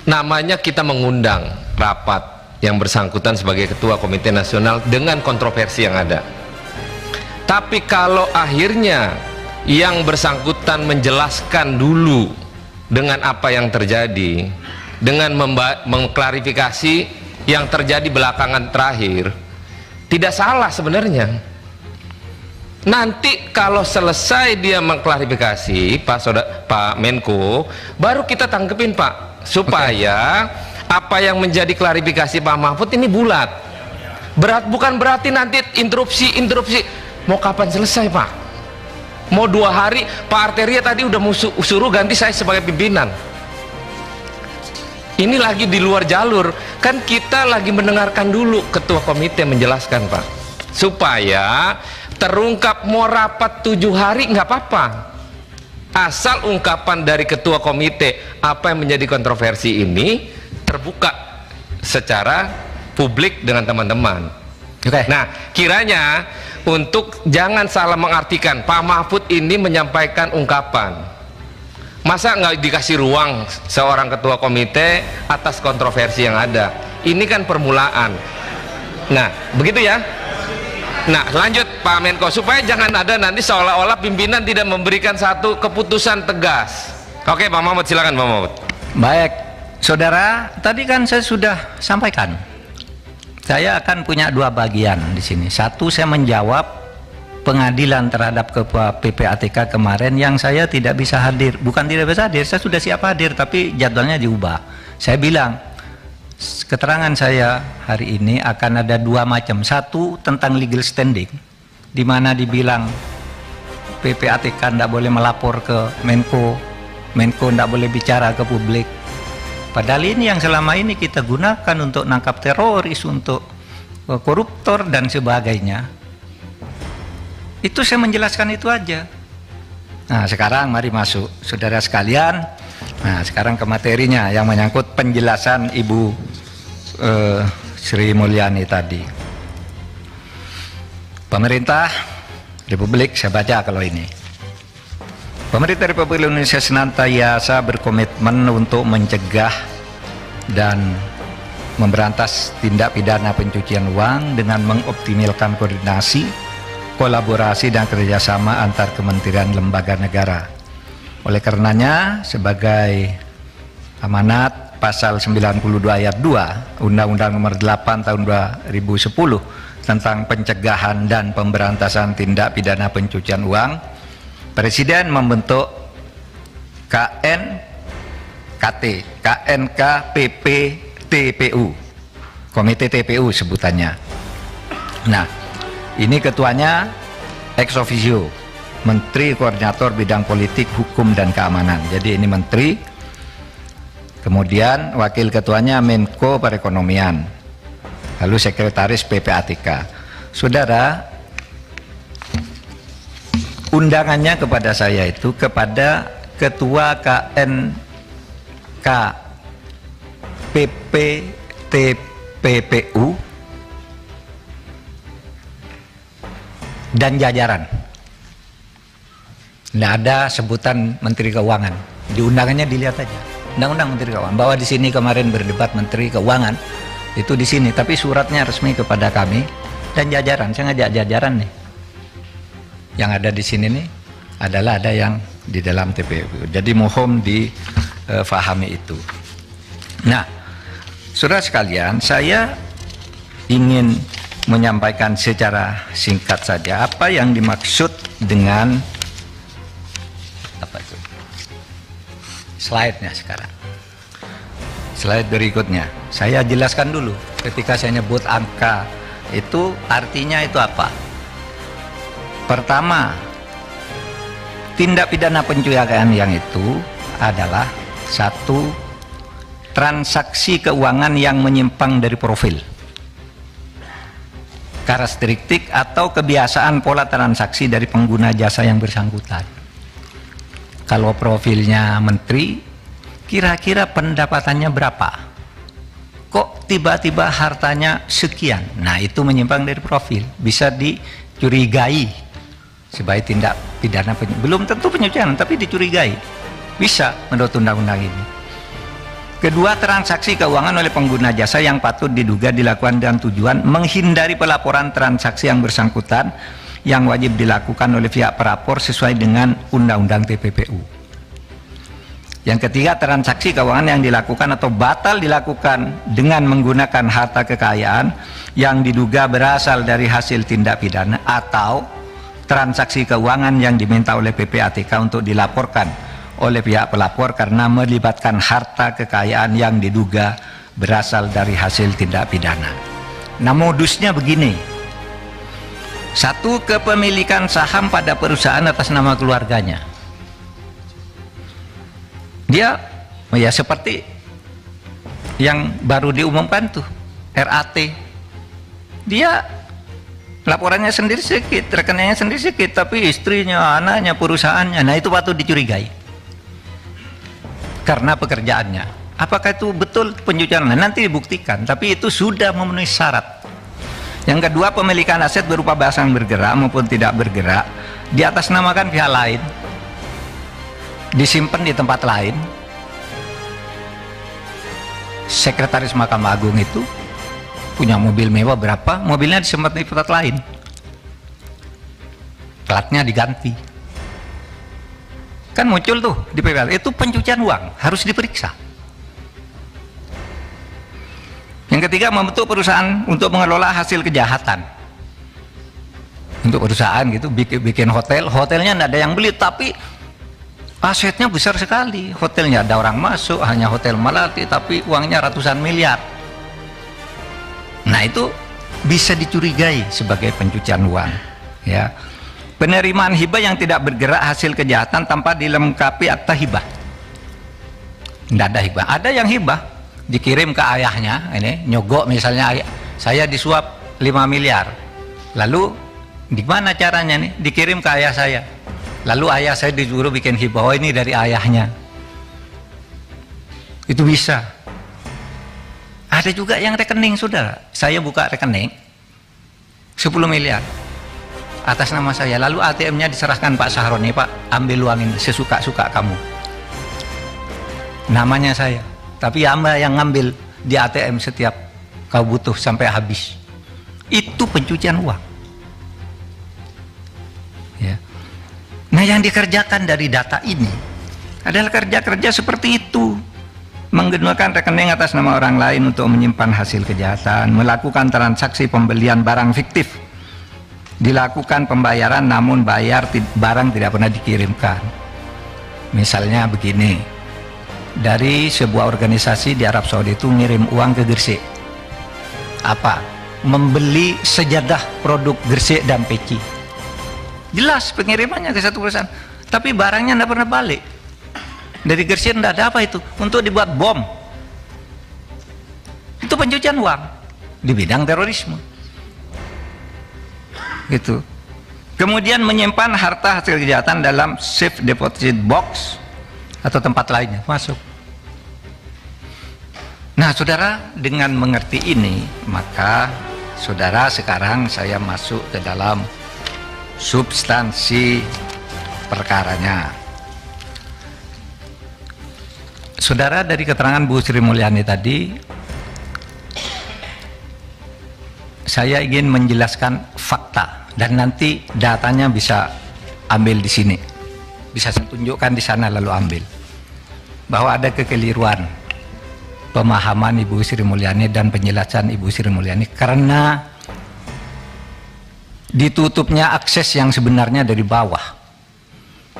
namanya kita mengundang rapat yang bersangkutan sebagai Ketua Komite Nasional dengan kontroversi yang ada. Tapi kalau akhirnya yang bersangkutan menjelaskan dulu dengan apa yang terjadi, dengan mengklarifikasi yang terjadi belakangan terakhir, tidak salah sebenarnya. Nanti kalau selesai dia mengklarifikasi Pak Menko, baru kita tangkepin Pak, supaya apa yang menjadi klarifikasi Pak Mahfud ini bulat. Bukan berarti nanti interupsi. Mau kapan selesai Pak? Mau 2 hari? Pak Arteria tadi udah suruh ganti saya sebagai pimpinan. Ini lagi di luar jalur. Kan kita lagi mendengarkan dulu ketua komite menjelaskan Pak, supaya terungkap. Mau rapat 7 hari nggak apa-apa, asal ungkapan dari ketua komite apa yang menjadi kontroversi ini terbuka secara publik dengan teman-teman. Nah, kiranya untuk jangan salah mengartikan Pak Mahfud ini menyampaikan ungkapan, masa nggak dikasih ruang seorang ketua komite atas kontroversi yang ada. Ini kan permulaan. Nah, begitu ya. Nah, lanjut Pak Menko, supaya jangan ada nanti seolah-olah pimpinan tidak memberikan satu keputusan tegas. Oke, Pak Mahfud, silakan Pak Mahfud. Baik, saudara, tadi kan saya sudah sampaikan. Saya akan punya dua bagian di sini. Satu, saya menjawab pengadilan terhadap ketua PPATK kemarin yang saya tidak bisa hadir. Bukan tidak bisa hadir, saya sudah siap hadir, tapi jadwalnya diubah. Saya bilang, keterangan saya hari ini akan ada dua macam. Satu, tentang legal standing, di mana dibilang PPATK tidak boleh melapor ke Menko, Menko tidak boleh bicara ke publik. Padahal ini yang selama ini kita gunakan untuk nangkap teroris, untuk koruptor dan sebagainya. Itu saya menjelaskan itu aja. Nah, sekarang mari masuk, saudara sekalian. Nah, sekarang ke materinya yang menyangkut penjelasan Ibu Sri Mulyani tadi. Pemerintah Republik, saya baca kalau ini. Pemerintah Republik Indonesia senantiasa berkomitmen untuk mencegah dan memberantas tindak pidana pencucian uang dengan mengoptimalkan koordinasi, kolaborasi dan kerjasama antar kementerian lembaga negara. Oleh karenanya, sebagai amanat pasal 92 ayat 2 Undang-Undang Nomor 8 Tahun 2010 tentang pencegahan dan pemberantasan tindak pidana pencucian uang, Presiden membentuk KNKP TPU, Komite TPU sebutannya. Nah, ini ketuanya ex officio, Menteri Koordinator Bidang Politik, Hukum dan Keamanan. Jadi ini Menteri. Kemudian wakil ketuanya Menko Perekonomian. Lalu Sekretaris PPATK. Saudara, undangannya kepada saya itu kepada Ketua KNKPPTPPU dan jajaran. Tidak ada sebutan Menteri Keuangan. Di undangannya dilihat aja. Undang-Undang Menteri Keuangan. Bahwa di sini kemarin berdebat Menteri Keuangan itu di sini, tapi suratnya resmi kepada kami dan jajaran. Saya ngajak jajaran nih. Yang ada di sini nih adalah ada yang di dalam TPU. Jadi mohon difahami itu. Nah, saudara sekalian, saya ingin menyampaikan secara singkat saja apa yang dimaksud dengan apa itu? Slide-nya sekarang. Slide berikutnya. Saya jelaskan dulu ketika saya nyebut angka itu artinya itu apa? Pertama, tindak pidana pencucian yang itu adalah satu, transaksi keuangan yang menyimpang dari profil, karakteristik atau kebiasaan pola transaksi dari pengguna jasa yang bersangkutan. Kalau profilnya menteri, kira-kira pendapatannya berapa? Kok tiba-tiba hartanya sekian? Nah, itu menyimpang dari profil, bisa dicurigai sebagai tindak pidana belum tentu pencucian, tapi dicurigai, bisa menurut undang-undang ini. Kedua, transaksi keuangan oleh pengguna jasa yang patut diduga dilakukan dengan tujuan menghindari pelaporan transaksi yang bersangkutan yang wajib dilakukan oleh pihak pelapor sesuai dengan undang-undang TPPU. Yang ketiga, transaksi keuangan yang dilakukan atau batal dilakukan dengan menggunakan harta kekayaan yang diduga berasal dari hasil tindak pidana atau transaksi keuangan yang diminta oleh PPATK untuk dilaporkan oleh pihak pelapor karena melibatkan harta kekayaan yang diduga berasal dari hasil tindak pidana. Nah, modusnya begini. Satu, kepemilikan saham pada perusahaan atas nama keluarganya. Dia, ya seperti yang baru diumumkan tuh, RAT. Dia Laporannya sendiri sedikit, rekeningnya sendiri sedikit, tapi istrinya, anaknya, perusahaannya, nah itu patut dicurigai. Karena pekerjaannya. Apakah itu betul pencucian? Nah, nanti dibuktikan, tapi itu sudah memenuhi syarat. Yang kedua, pemilikan aset berupa barang bergerak maupun tidak bergerak diatasnamakan pihak lain, disimpan di tempat lain. Sekretaris Mahkamah Agung itu punya mobil mewah berapa, mobilnya disimpan di tempat lain, platnya diganti, kan muncul tuh di PPL. Itu pencucian uang, harus diperiksa. Yang ketiga, membentuk perusahaan untuk mengelola hasil kejahatan. Untuk perusahaan gitu, bikin hotel, hotelnya tidak ada yang beli, tapi asetnya besar sekali. Hotelnya ada orang masuk, hanya hotel Melati, tapi uangnya ratusan miliar. Nah, itu bisa dicurigai sebagai pencucian uang. Ya, penerimaan hibah yang tidak bergerak hasil kejahatan tanpa dilengkapi akta hibah. Tidak ada hibah. Ada yang hibah dikirim ke ayahnya, ini nyogok misalnya, saya disuap 5 miliar. Lalu di mana caranya nih? Dikirim ke ayah saya. Lalu ayah saya disuruh bikin hibah, oh ini dari ayahnya. Itu bisa. Ada juga yang rekening, saudara. Saya buka rekening 10 miliar atas nama saya. Lalu ATM-nya diserahkan Pak Sahroni, Pak ambil uang ini sesuka-suka kamu. Namanya saya. Tapi Anda yang ngambil di ATM setiap kau butuh sampai habis. Itu pencucian uang. Ya. Nah, yang dikerjakan dari data ini adalah kerja-kerja seperti itu. Menggunakan rekening atas nama orang lain untuk menyimpan hasil kejahatan, melakukan transaksi pembelian barang fiktif, dilakukan pembayaran namun barang tidak pernah dikirimkan. Misalnya begini, dari sebuah organisasi di Arab Saudi itu ngirim uang ke Gresik. Apa? Membeli sejadah produk Gresik dan peci. Jelas pengirimannya ke satu perusahaan, tapi barangnya tidak pernah balik. Dari Gresik tidak ada apa itu, untuk dibuat bom. Itu pencucian uang di bidang terorisme. Gitu. Kemudian menyimpan harta hasil kejahatan dalam safe deposit box atau tempat lainnya masuk. Nah, saudara, dengan mengerti ini, maka saudara sekarang saya masuk ke dalam substansi perkaranya. Saudara, dari keterangan Bu Sri Mulyani tadi, saya ingin menjelaskan fakta dan nanti datanya bisa ambil di sini, bisa saya tunjukkan di sana lalu ambil, bahwa ada kekeliruan pemahaman Ibu Sri Mulyani dan penjelasan Ibu Sri Mulyani karena ditutupnya akses yang sebenarnya dari bawah.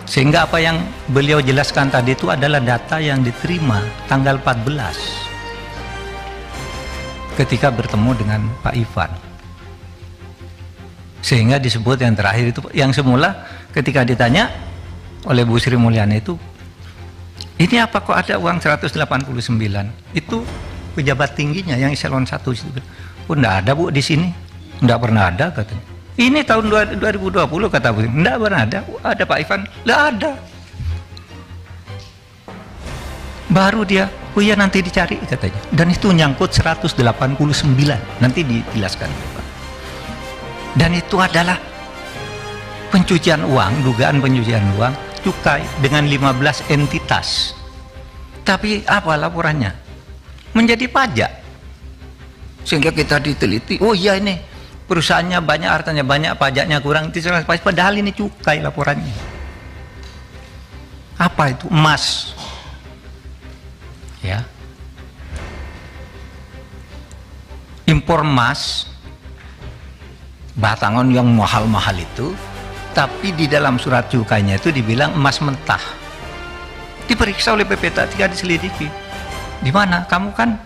Sehingga apa yang beliau jelaskan tadi itu adalah data yang diterima tanggal 14 ketika bertemu dengan Pak Ivan. Sehingga disebut yang terakhir itu, yang semula ketika ditanya oleh Bu Sri Mulyani itu, ini apa kok ada uang 189? Itu pejabat tingginya yang eselon 1 itu. Oh, enggak ada Bu di sini. Enggak pernah ada katanya. Ini tahun 2020 kata Bu, enggak pernah ada. Ada Pak Ivan? Enggak ada. Baru dia, oh iya nanti dicari katanya. Dan itu nyangkut 189. Nanti dijelaskan. Dan itu adalah pencucian uang, dugaan pencucian uang, cukai dengan 15 entitas. Tapi apa laporannya? Menjadi pajak. Sehingga kita diteliti, oh iya ini perusahaannya banyak, hartanya banyak, pajaknya kurang, padahal ini cukai laporannya. Apa itu? Emas. Ya. Impor emas batangan yang mahal-mahal itu, tapi di dalam surat cukainya itu dibilang emas mentah. Diperiksa oleh PPT 3, diselidiki. Di mana? Kamu kan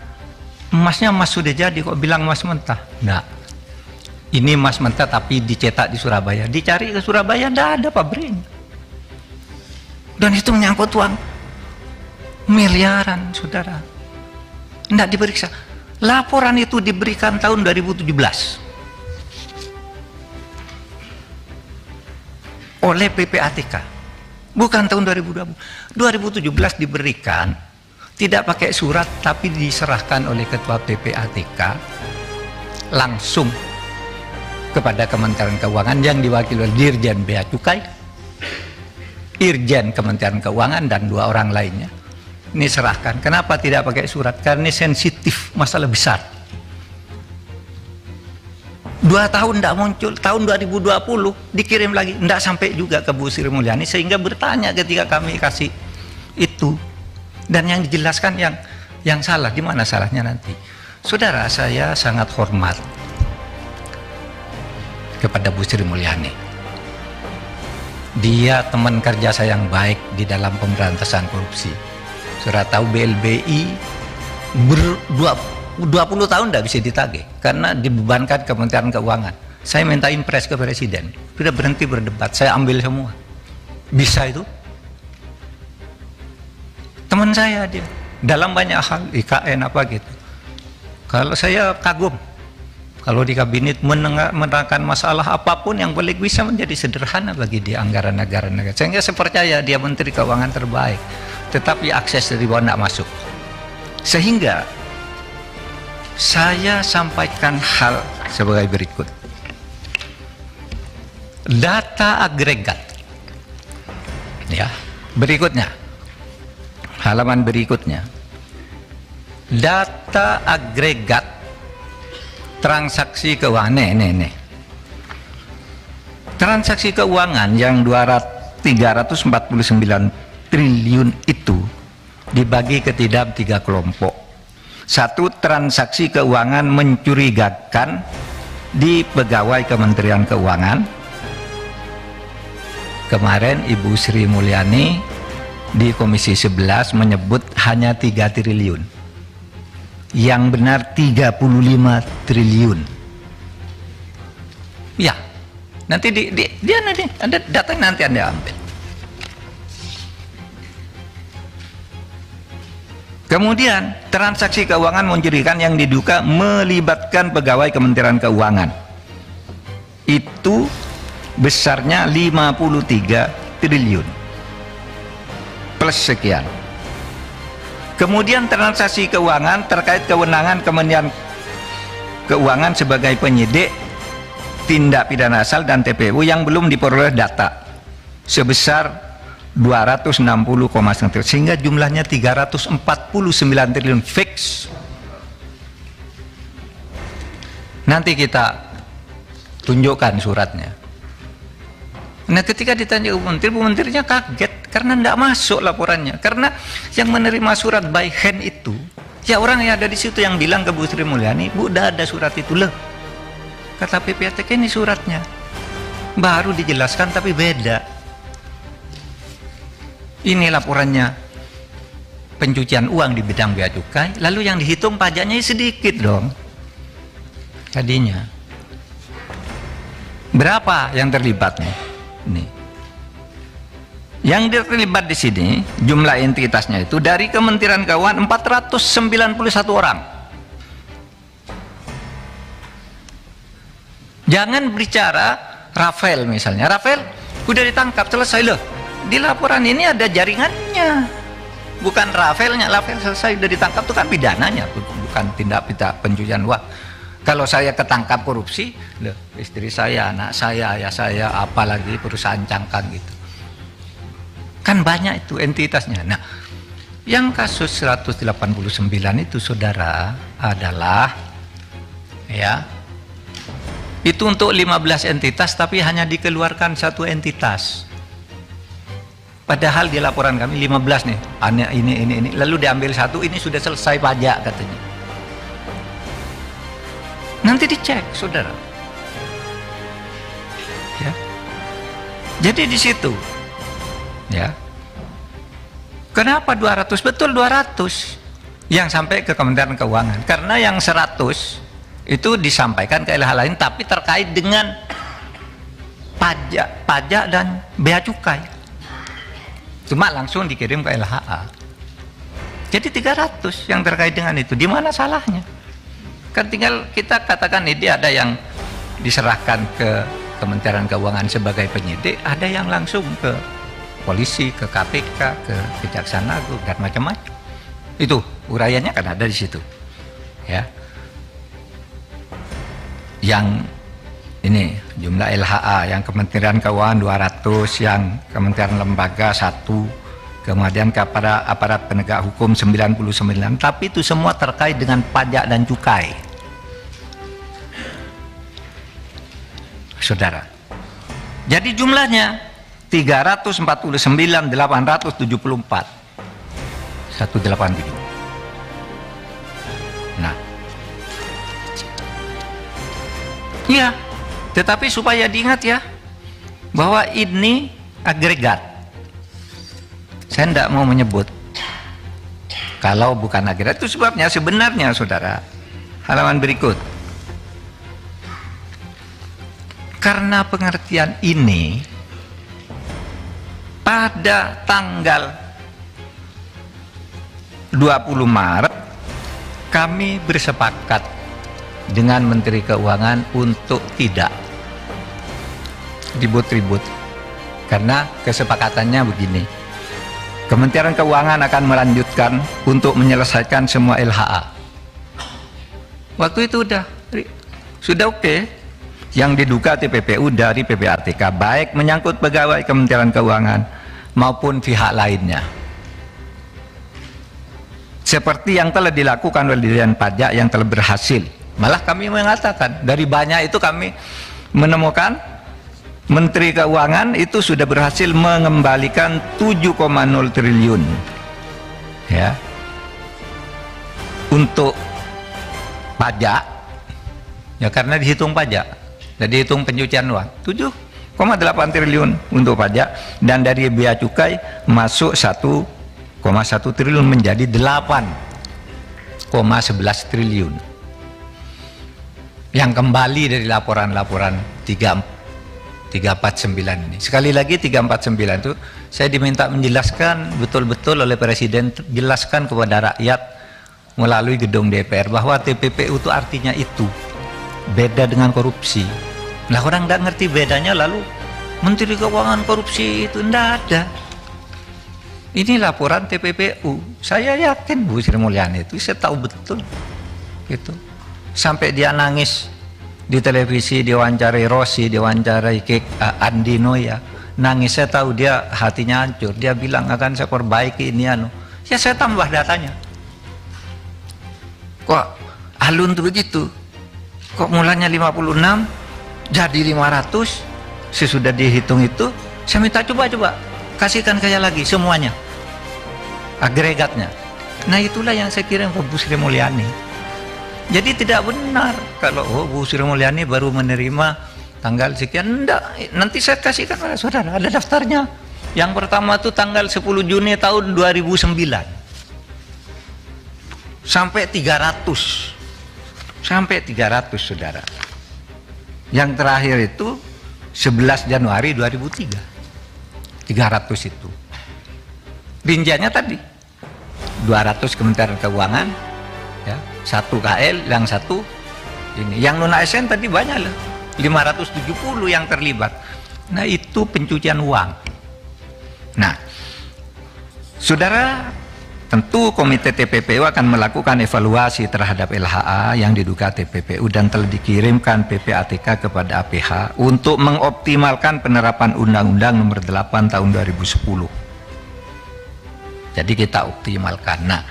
emasnya emas sudah jadi, kok bilang emas mentah? Nah, ini emas mentah tapi dicetak di Surabaya. Dicari ke Surabaya, tidak ada pabriknya. Dan itu menyangkut uang miliaran, saudara. Tidak diperiksa. Laporan itu diberikan tahun 2017. oleh PPATK. Bukan tahun 2020. 2017 diberikan, tidak pakai surat, tapi diserahkan oleh Ketua PPATK langsung kepada Kementerian Keuangan yang diwakili oleh Dirjen Bea Cukai, Irjen Kementerian Keuangan, dan 2 orang lainnya. Ini serahkan. Kenapa tidak pakai surat? Karena ini sensitif, masalah besar. 2 tahun tidak muncul, tahun 2020 dikirim lagi, tidak sampai juga ke Bu Sri Mulyani, sehingga bertanya ketika kami kasih itu, dan yang dijelaskan yang salah. Di mana salahnya nanti? Saudara, saya sangat hormat kepada Bu Sri Mulyani. Dia teman kerja saya yang baik di dalam pemberantasan korupsi. Saudara tahu BLBI 20 tahun tidak bisa ditagih karena dibebankan Kementerian Keuangan. Saya minta impres ke Presiden, sudah berhenti berdebat, saya ambil semua. Bisa itu? Teman saya dia dalam banyak hal, IKN apa gitu. Kalau saya kagum, kalau di kabinet menerangkan masalah apapun yang boleh bisa menjadi sederhana bagi dia anggaran negara. Sehingga saya percaya dia Menteri Keuangan terbaik, tetapi akses dari bawah tidak masuk. Sehingga saya sampaikan hal sebagai berikut. Data agregat. Ya, berikutnya. Halaman berikutnya. Data agregat transaksi keuangan. Nih. Transaksi keuangan yang 349 triliun itu dibagi ke 3 kelompok. 1, transaksi keuangan mencurigakan di pegawai Kementerian Keuangan. Kemarin Ibu Sri Mulyani di Komisi 11 menyebut hanya 3 triliun. Yang benar 35 triliun. Ya, nanti dia nanti ada data nanti Anda ambil. Kemudian transaksi keuangan mencurigakan yang diduga melibatkan pegawai Kementerian Keuangan. Itu besarnya 53 triliun. Plus sekian. Kemudian transaksi keuangan terkait kewenangan Kementerian Keuangan sebagai penyidik tindak pidana asal dan TPU yang belum diperoleh data sebesar 260,9 triliun, sehingga jumlahnya 349 triliun fix. Nanti kita tunjukkan suratnya. Nah, ketika ditanya Bu Menterinya kaget karena tidak masuk laporannya. Karena yang menerima surat by hand itu ya orang yang ada di situ yang bilang ke Bu Sri Mulyani, Bu, udah ada surat itu loh. Kata PPATK ini suratnya. Baru dijelaskan tapi beda. Ini laporannya pencucian uang di bidang bea cukai, lalu yang dihitung pajaknya sedikit dong. Tadinya berapa yang terlibat nih? Nih. Yang terlibat di sini jumlah entitasnya itu dari Kementerian Keuangan 491 orang. Jangan bicara Rafael misalnya. Rafael udah ditangkap, selesai loh. Di laporan ini ada jaringannya, bukan Rafaelnya. Rafael selesai udah ditangkap itu kan pidananya, bukan tindak pidana pencucian uang. Kalau saya ketangkap korupsi, loh, istri saya, anak saya, ayah saya, apalagi perusahaan cangkang gitu, kan banyak itu entitasnya. Nah, yang kasus 189 itu saudara adalah ya itu untuk 15 entitas tapi hanya dikeluarkan 1 entitas. Padahal di laporan kami 15 nih, ini, lalu diambil 1, ini sudah selesai pajak katanya. Nanti dicek, saudara. Ya. Jadi di situ, ya. Kenapa 200? Betul 200 yang sampai ke Kementerian Keuangan. Karena yang 100 itu disampaikan ke LH lain, tapi terkait dengan pajak dan bea cukai. Cuma langsung dikirim ke LHA. Jadi 300 yang terkait dengan itu. Di mana salahnya? Kan tinggal kita katakan ini ada yang diserahkan ke Kementerian Keuangan sebagai penyidik, ada yang langsung ke polisi, ke KPK, ke Kejaksaan Agung dan macam-macam. Itu uraiannya kan ada di situ. Ya. Yang ini jumlah LHA yang Kementerian Keuangan 200, yang Kementerian Lembaga 1, kemudian kepada aparat penegak hukum 99, tapi itu semua terkait dengan pajak dan cukai. Saudara. Jadi jumlahnya 349.874. 187. Nah. Ya, tetapi supaya diingat ya bahwa ini agregat. Saya tidak mau menyebut kalau bukan agregat. Itu sebabnya sebenarnya saudara, halaman berikut, karena pengertian ini pada tanggal 20 Maret kami bersepakat dengan Menteri Keuangan untuk tidak ribut-ribut, karena kesepakatannya begini: Kementerian Keuangan akan melanjutkan untuk menyelesaikan semua LHA. Waktu itu sudah oke. Yang diduga TPPU dari PPATK, baik menyangkut pegawai Kementerian Keuangan maupun pihak lainnya, seperti yang telah dilakukan oleh Dirjen Pajak yang telah berhasil. Malah kami mengatakan dari banyak itu kami menemukan Menteri Keuangan itu sudah berhasil mengembalikan 7,0 triliun ya untuk pajak, ya karena dihitung pajak. Jadi hitung pencucian uang 7,8 triliun untuk pajak, dan dari bea cukai masuk 1,1 triliun menjadi 8,11 triliun yang kembali dari laporan-laporan 349 ini. Sekali lagi 349 itu saya diminta menjelaskan betul-betul oleh Presiden, jelaskan kepada rakyat melalui gedung DPR bahwa TPPU itu artinya itu beda dengan korupsi. Nah, orang nggak ngerti bedanya, lalu Menteri Keuangan korupsi itu ndak ada. Ini laporan TPPU. Saya yakin Bu Sri Mulyani itu, saya tahu betul gitu. Sampai dia nangis di televisi, diwawancarai Rossi, diwawancarai Andi Noya, nangis. Saya tahu dia hatinya hancur. Dia bilang akan saya perbaiki ini anu. Ya saya tambah datanya. Kok alun tuh begitu? Kok mulanya 56 jadi 500, sesudah dihitung itu saya minta coba kasihkan saya lagi semuanya agregatnya. Nah itulah yang saya kirim ke Bu Sri Mulyani. Jadi tidak benar kalau Bu Sri Mulyani baru menerima tanggal sekian. Enggak, nanti saya kasihkan kepada saudara, ada daftarnya. Yang pertama itu tanggal 10 Juni tahun 2009 sampai 300 saudara. Yang terakhir itu 11 Januari 2003 300 itu. Rinciannya tadi 200 Kementerian Keuangan ya, 1 KL, yang 1 ini. Yang non ASN tadi banyak lah, 570 yang terlibat. Nah itu pencucian uang. Nah saudara, tentu Komite TPPU akan melakukan evaluasi terhadap LHA yang diduga TPPU dan telah dikirimkan PPATK kepada APH untuk mengoptimalkan penerapan Undang-Undang Nomor 8 Tahun 2010. Jadi kita optimalkan. Nah,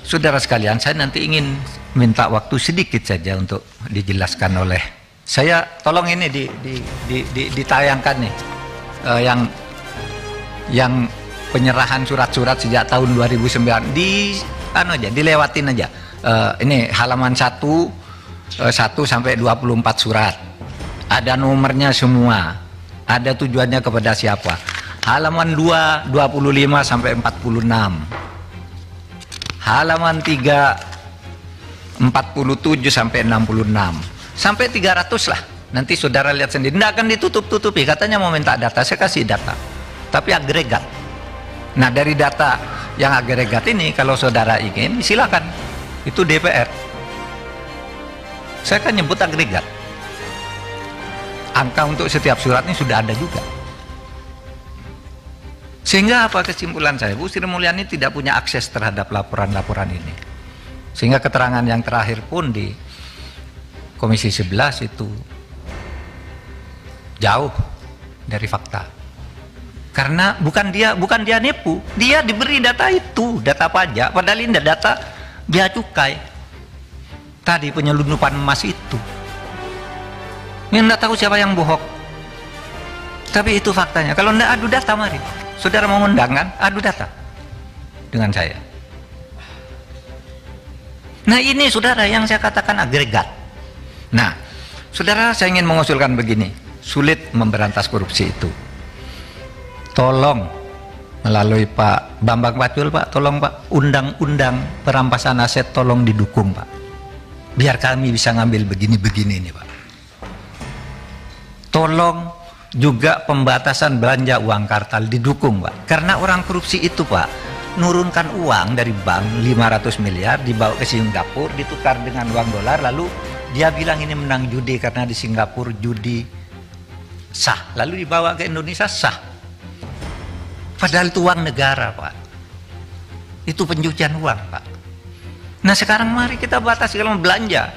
saudara sekalian, saya nanti ingin minta waktu sedikit saja untuk dijelaskan oleh saya. Tolong ini ditayangkan nih yang penyerahan surat-surat sejak tahun 2009 dilewatin aja. Ini halaman 1 sampai 24 surat. Ada nomornya semua. Ada tujuannya kepada siapa. Halaman 2 25 sampai 46. Halaman 3 47 sampai 66. Sampai 300 lah. Nanti saudara lihat sendiri. Tidak akan ditutup-tutupi. Katanya mau minta data, saya kasih data. Tapi agregat. Nah dari data yang agregat ini kalau saudara ingin silakan, itu DPR. Saya kan nyebut agregat. angka untuk setiap surat ini sudah ada juga. Sehingga apa kesimpulan saya? Bu Sri Mulyani tidak punya akses terhadap laporan-laporan ini. Sehingga keterangan yang terakhir pun di Komisi 11 itu jauh dari fakta. Karena bukan dia nipu, dia diberi data itu, data pajak, padahal ini data bea cukai. Tadi penyelundupan emas itu. Ini enggak tahu siapa yang bohong. Tapi itu faktanya. Kalau enggak adu data, mari. Saudara mau undang kan? Adu data dengan saya. Nah ini saudara yang saya katakan agregat. Nah, saudara saya ingin mengusulkan begini. Sulit memberantas korupsi itu. Tolong melalui Pak Bambang Pacul, Pak, tolong Pak, undang-undang perampasan aset tolong didukung Pak. Biar kami bisa ngambil begini-begini ini Pak. Tolong juga pembatasan belanja uang kartal didukung Pak. Karena orang korupsi itu Pak, nurunkan uang dari bank 500 miliar dibawa ke Singapura, ditukar dengan uang dolar, lalu dia bilang ini menang judi karena di Singapura judi sah, lalu dibawa ke Indonesia sah. Padahal itu uang negara Pak. Itu pencucian uang Pak. Nah sekarang mari kita batasi, kalau belanja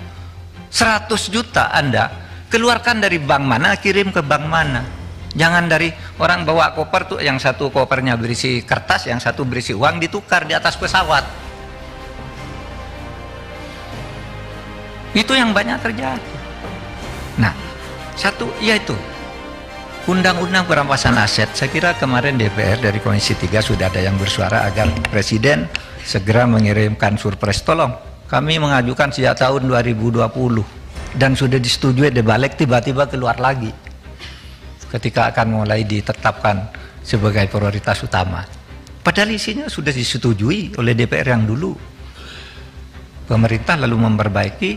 100 juta Anda keluarkan dari bank mana, kirim ke bank mana. Jangan dari orang bawa koper tuh, yang satu kopernya berisi kertas, yang satu berisi uang, ditukar di atas pesawat. Itu yang banyak terjadi. Nah, satu yaitu Undang-Undang Perampasan Aset. Saya kira kemarin DPR dari Komisi 3 sudah ada yang bersuara agar Presiden segera mengirimkan surpres. Tolong, kami mengajukan sejak tahun 2020 dan sudah disetujui, dibalik tiba-tiba keluar lagi ketika akan mulai ditetapkan sebagai prioritas utama. Padahal isinya sudah disetujui oleh DPR yang dulu. Pemerintah lalu memperbaiki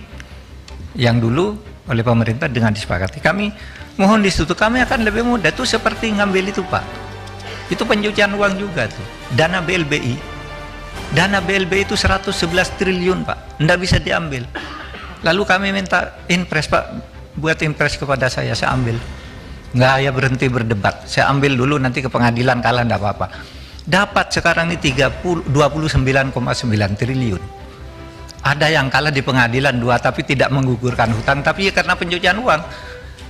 yang dulu oleh pemerintah dengan disepakati. Kami mohon disetujui, kami akan lebih mudah. Itu seperti ngambil itu Pak. Itu pencucian uang juga tuh. Dana BLBI. Dana BLBI itu 111 triliun Pak. Nggak bisa diambil. Lalu kami minta impres Pak, buat impres kepada saya ambil. Nggak ya berhenti berdebat. Saya ambil dulu, nanti ke pengadilan kalah nggak apa-apa. Dapat sekarang ini 29,9 triliun. Ada yang kalah di pengadilan 2 tapi tidak menggugurkan hutang, tapi karena pencucian uang.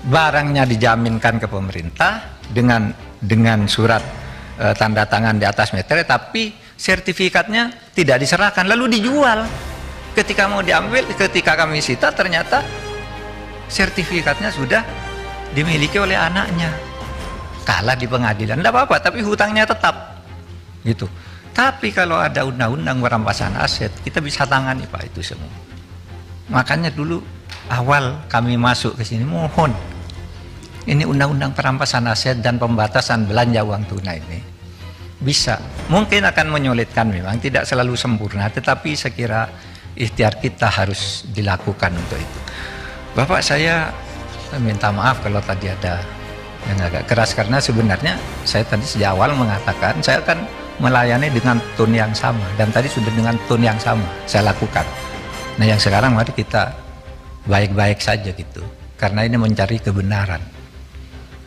Barangnya dijaminkan ke pemerintah dengan surat tanda tangan di atas meter, tapi sertifikatnya tidak diserahkan, lalu dijual. Ketika mau diambil, ketika kami sita, ternyata sertifikatnya sudah dimiliki oleh anaknya. Kalah di pengadilan, tidak apa-apa, tapi hutangnya tetap gitu. Tapi kalau ada undang-undang perampasan aset, kita bisa tangani Pak itu semua. Makanya dulu awal kami masuk ke sini, mohon ini undang-undang perampasan aset dan pembatasan belanja uang tunai ini bisa, mungkin akan menyulitkan, memang tidak selalu sempurna, tetapi saya kira ikhtiar kita harus dilakukan untuk itu. Bapak, saya minta maaf kalau tadi ada yang agak keras, karena sebenarnya saya tadi sejak awal mengatakan saya akan melayani dengan tone yang sama, dan tadi sudah dengan tone yang sama saya lakukan. Nah yang sekarang mari kita baik-baik saja gitu, karena ini mencari kebenaran.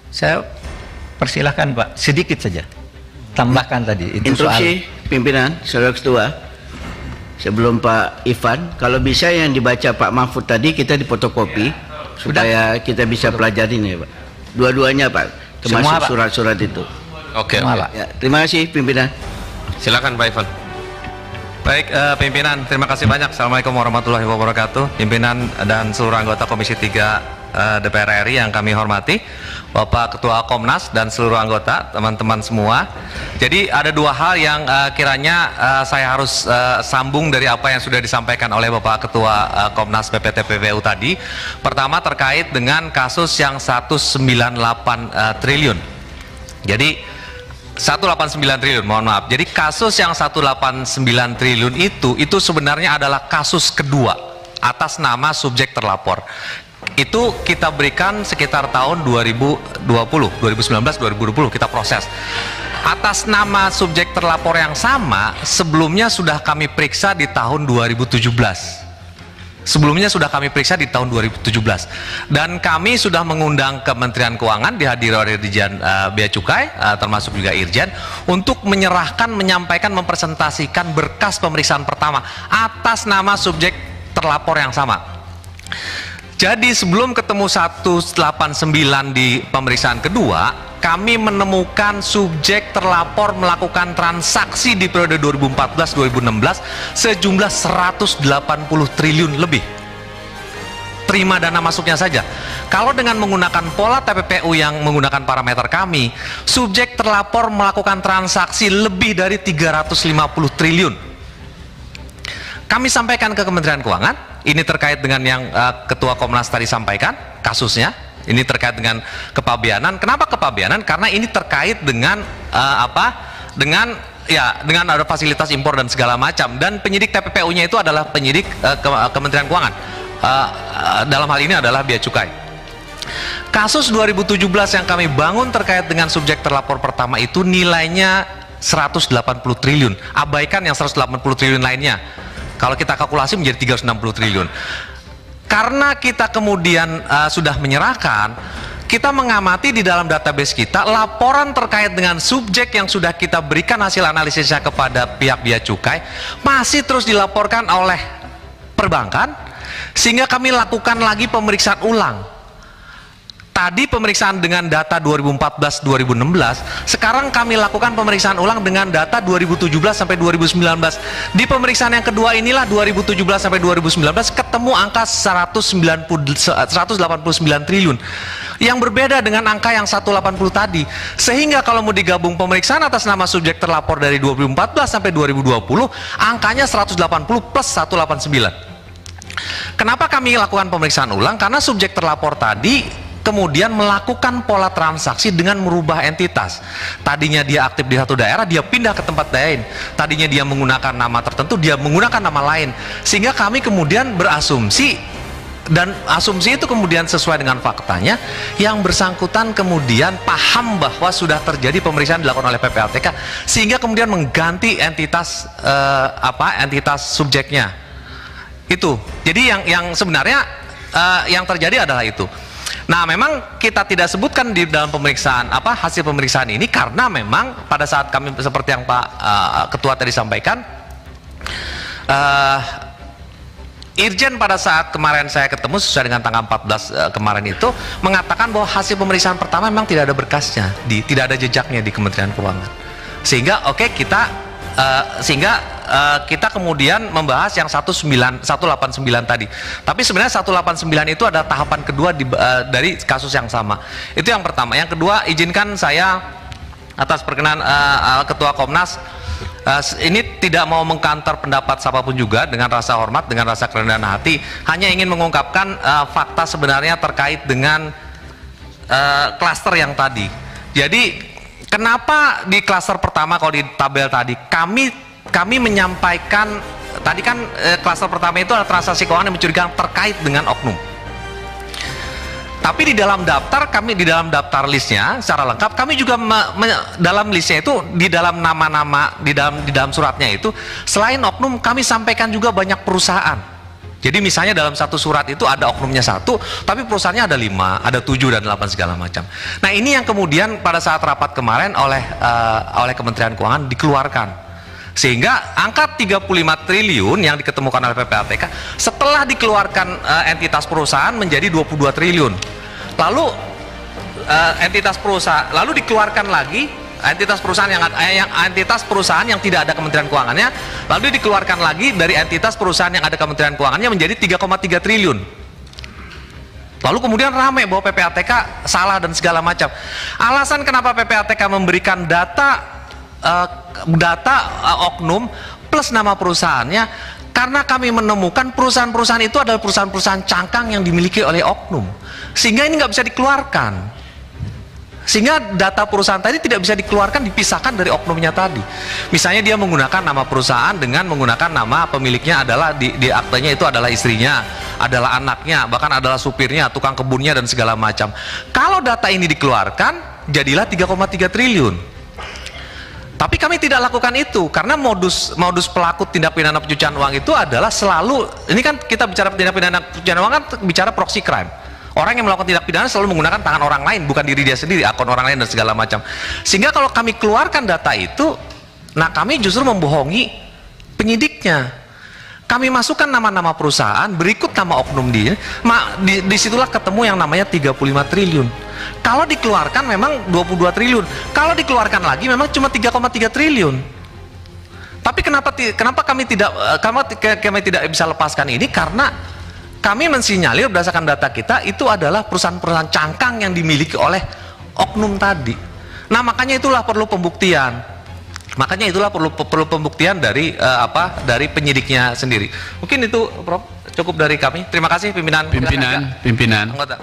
Saya persilahkan Pak, sedikit saja tambahkan tadi itu instruksi soal pimpinan Saudara Ketua sebelum Pak Ivan, kalau bisa yang dibaca Pak Mahfud tadi kita difotokopi supaya kita bisa pelajari nih Pak, dua-duanya Pak, termasuk surat-surat itu. Oke. Ya, terima kasih pimpinan. Silakan Pak Ivan. Baik, pimpinan, terima kasih banyak. Assalamualaikum warahmatullahi wabarakatuh. Pimpinan dan seluruh anggota Komisi 3 DPR RI yang kami hormati, Bapak Ketua Komnas dan seluruh anggota, teman-teman semua. Jadi ada dua hal yang kiranya saya harus sambung dari apa yang sudah disampaikan oleh Bapak Ketua Komnas PPT-PPU tadi. Pertama terkait dengan kasus yang 198 triliun. Jadi 189 triliun, mohon maaf. Jadi kasus yang 189 triliun itu sebenarnya adalah kasus kedua atas nama subjek terlapor. Itu kita berikan sekitar tahun 2020, 2019, 2020 kita proses. Atas nama subjek terlapor yang sama, sebelumnya sudah kami periksa di tahun 2017. sebelumnya sudah kami periksa di tahun 2017, dan kami sudah mengundang Kementerian Keuangan dihadiri oleh Dirjen Bea Cukai termasuk juga Irjen untuk menyerahkan, menyampaikan, mempresentasikan berkas pemeriksaan pertama atas nama subjek terlapor yang sama. Jadi sebelum ketemu 189 di pemeriksaan kedua, kami menemukan subjek terlapor melakukan transaksi di periode 2014-2016 sejumlah 180 triliun lebih. Terima dana masuknya saja. Kalau dengan menggunakan pola TPPU yang menggunakan parameter kami, subjek terlapor melakukan transaksi lebih dari 350 triliun. Kami sampaikan ke Kementerian Keuangan, ini terkait dengan yang Ketua Komnas tadi sampaikan, kasusnya. Ini terkait dengan kepabeanan. Kenapa kepabeanan? Karena ini terkait dengan dengan ada fasilitas impor dan segala macam. Dan penyidik TPPU-nya itu adalah penyidik Kementerian Keuangan. Dalam hal ini adalah Bea Cukai. Kasus 2017 yang kami bangun terkait dengan subjek terlapor pertama itu nilainya 180 triliun. Abaikan yang 180 triliun lainnya. Kalau kita kalkulasi menjadi 360 triliun. Karena kita kemudian sudah menyerahkan, kita mengamati di dalam database kita laporan terkait dengan subjek yang sudah kita berikan hasil analisisnya kepada pihak Bea Cukai masih terus dilaporkan oleh perbankan, sehingga kami lakukan lagi pemeriksaan ulang. Tadi pemeriksaan dengan data 2014-2016, sekarang kami lakukan pemeriksaan ulang dengan data 2017 sampai 2019. Di pemeriksaan yang kedua inilah 2017 sampai 2019 ketemu angka 189 triliun. Yang berbeda dengan angka yang 180 tadi. Sehingga kalau mau digabung pemeriksaan atas nama subjek terlapor dari 2014 sampai 2020, angkanya 180 plus 189. Kenapa kami lakukan pemeriksaan ulang? Karena subjek terlapor tadi kemudian melakukan pola transaksi dengan merubah entitas. Tadinya dia aktif di satu daerah, dia pindah ke tempat lain. Tadinya dia menggunakan nama tertentu, dia menggunakan nama lain. Sehingga kami kemudian berasumsi, dan asumsi itu kemudian sesuai dengan faktanya, yang bersangkutan kemudian paham bahwa sudah terjadi pemeriksaan dilakukan oleh PPATK, sehingga kemudian mengganti entitas entitas subjeknya. Itu. Jadi yang sebenarnya yang terjadi adalah itu. Nah, memang kita tidak sebutkan di dalam pemeriksaan hasil pemeriksaan ini karena memang pada saat kami seperti yang Pak Ketua tadi sampaikan, Irjen pada saat kemarin saya ketemu sesuai dengan tanggal 14 kemarin itu mengatakan bahwa hasil pemeriksaan pertama memang tidak ada berkasnya, tidak ada jejaknya di Kementerian Keuangan. Sehingga kita kemudian membahas yang 189 tadi. Tapi sebenarnya 189 itu ada tahapan kedua dari kasus yang sama. Itu yang pertama. Yang kedua, izinkan saya atas perkenan Ketua Komnas ini tidak mau mengkantor pendapat siapapun juga, dengan rasa hormat, dengan rasa kerendahan hati, hanya ingin mengungkapkan fakta sebenarnya terkait dengan klaster yang tadi. Jadi kenapa di klaster pertama, kalau di tabel tadi kami menyampaikan tadi kan klaster pertama itu adalah transaksi keuangan yang mencurigakan terkait dengan oknum. Tapi di dalam daftar listnya secara lengkap kami juga dalam listnya itu di dalam nama-nama di dalam suratnya itu selain oknum kami sampaikan juga banyak perusahaan. Jadi misalnya dalam satu surat itu ada oknumnya 1, tapi perusahaannya ada 5, ada 7 dan 8 segala macam. Nah, ini yang kemudian pada saat rapat kemarin oleh Kementerian Keuangan dikeluarkan. Sehingga angka 35 triliun yang diketemukan oleh PPATK setelah dikeluarkan entitas perusahaan menjadi 22 triliun. Lalu lalu dikeluarkan lagi entitas perusahaan yang tidak ada Kementerian Keuangannya, lalu dikeluarkan lagi dari entitas perusahaan yang ada Kementerian Keuangannya menjadi 3,3 triliun. Lalu kemudian ramai bahwa PPATK salah dan segala macam. Alasan kenapa PPATK memberikan data oknum plus nama perusahaannya, karena kami menemukan perusahaan-perusahaan itu adalah perusahaan-perusahaan cangkang yang dimiliki oleh oknum, sehingga ini nggak bisa dikeluarkan. Sehingga data perusahaan tadi tidak bisa dikeluarkan, dipisahkan dari oknumnya tadi. Misalnya dia menggunakan nama perusahaan dengan menggunakan nama pemiliknya adalah di aktenya itu adalah istrinya, adalah anaknya, bahkan adalah supirnya, tukang kebunnya dan segala macam. Kalau data ini dikeluarkan, jadilah 3,3 triliun. Tapi kami tidak lakukan itu karena modus pelaku tindak pidana pencucian uang itu adalah selalu, ini kan kita bicara tindak pidana pencucian uang kan bicara proxy crime. Orang yang melakukan tindak pidana selalu menggunakan tangan orang lain, bukan diri dia sendiri, akun orang lain dan segala macam. Sehingga kalau kami keluarkan data itu, nah kami justru membohongi penyidiknya. Kami masukkan nama-nama perusahaan, berikut nama oknum dia, disitulah ketemu yang namanya 35 triliun. Kalau dikeluarkan memang 22 triliun. Kalau dikeluarkan lagi memang cuma 3,3 triliun. Tapi kenapa kami tidak bisa lepaskan ini? Karena kami mensinyalir berdasarkan data kita itu adalah perusahaan-perusahaan cangkang yang dimiliki oleh oknum tadi. Nah, makanya itulah perlu pembuktian. Makanya itulah perlu pembuktian dari dari penyidiknya sendiri. Mungkin itu Prof cukup dari kami. Terima kasih pimpinan. Pimpinan. Anggota.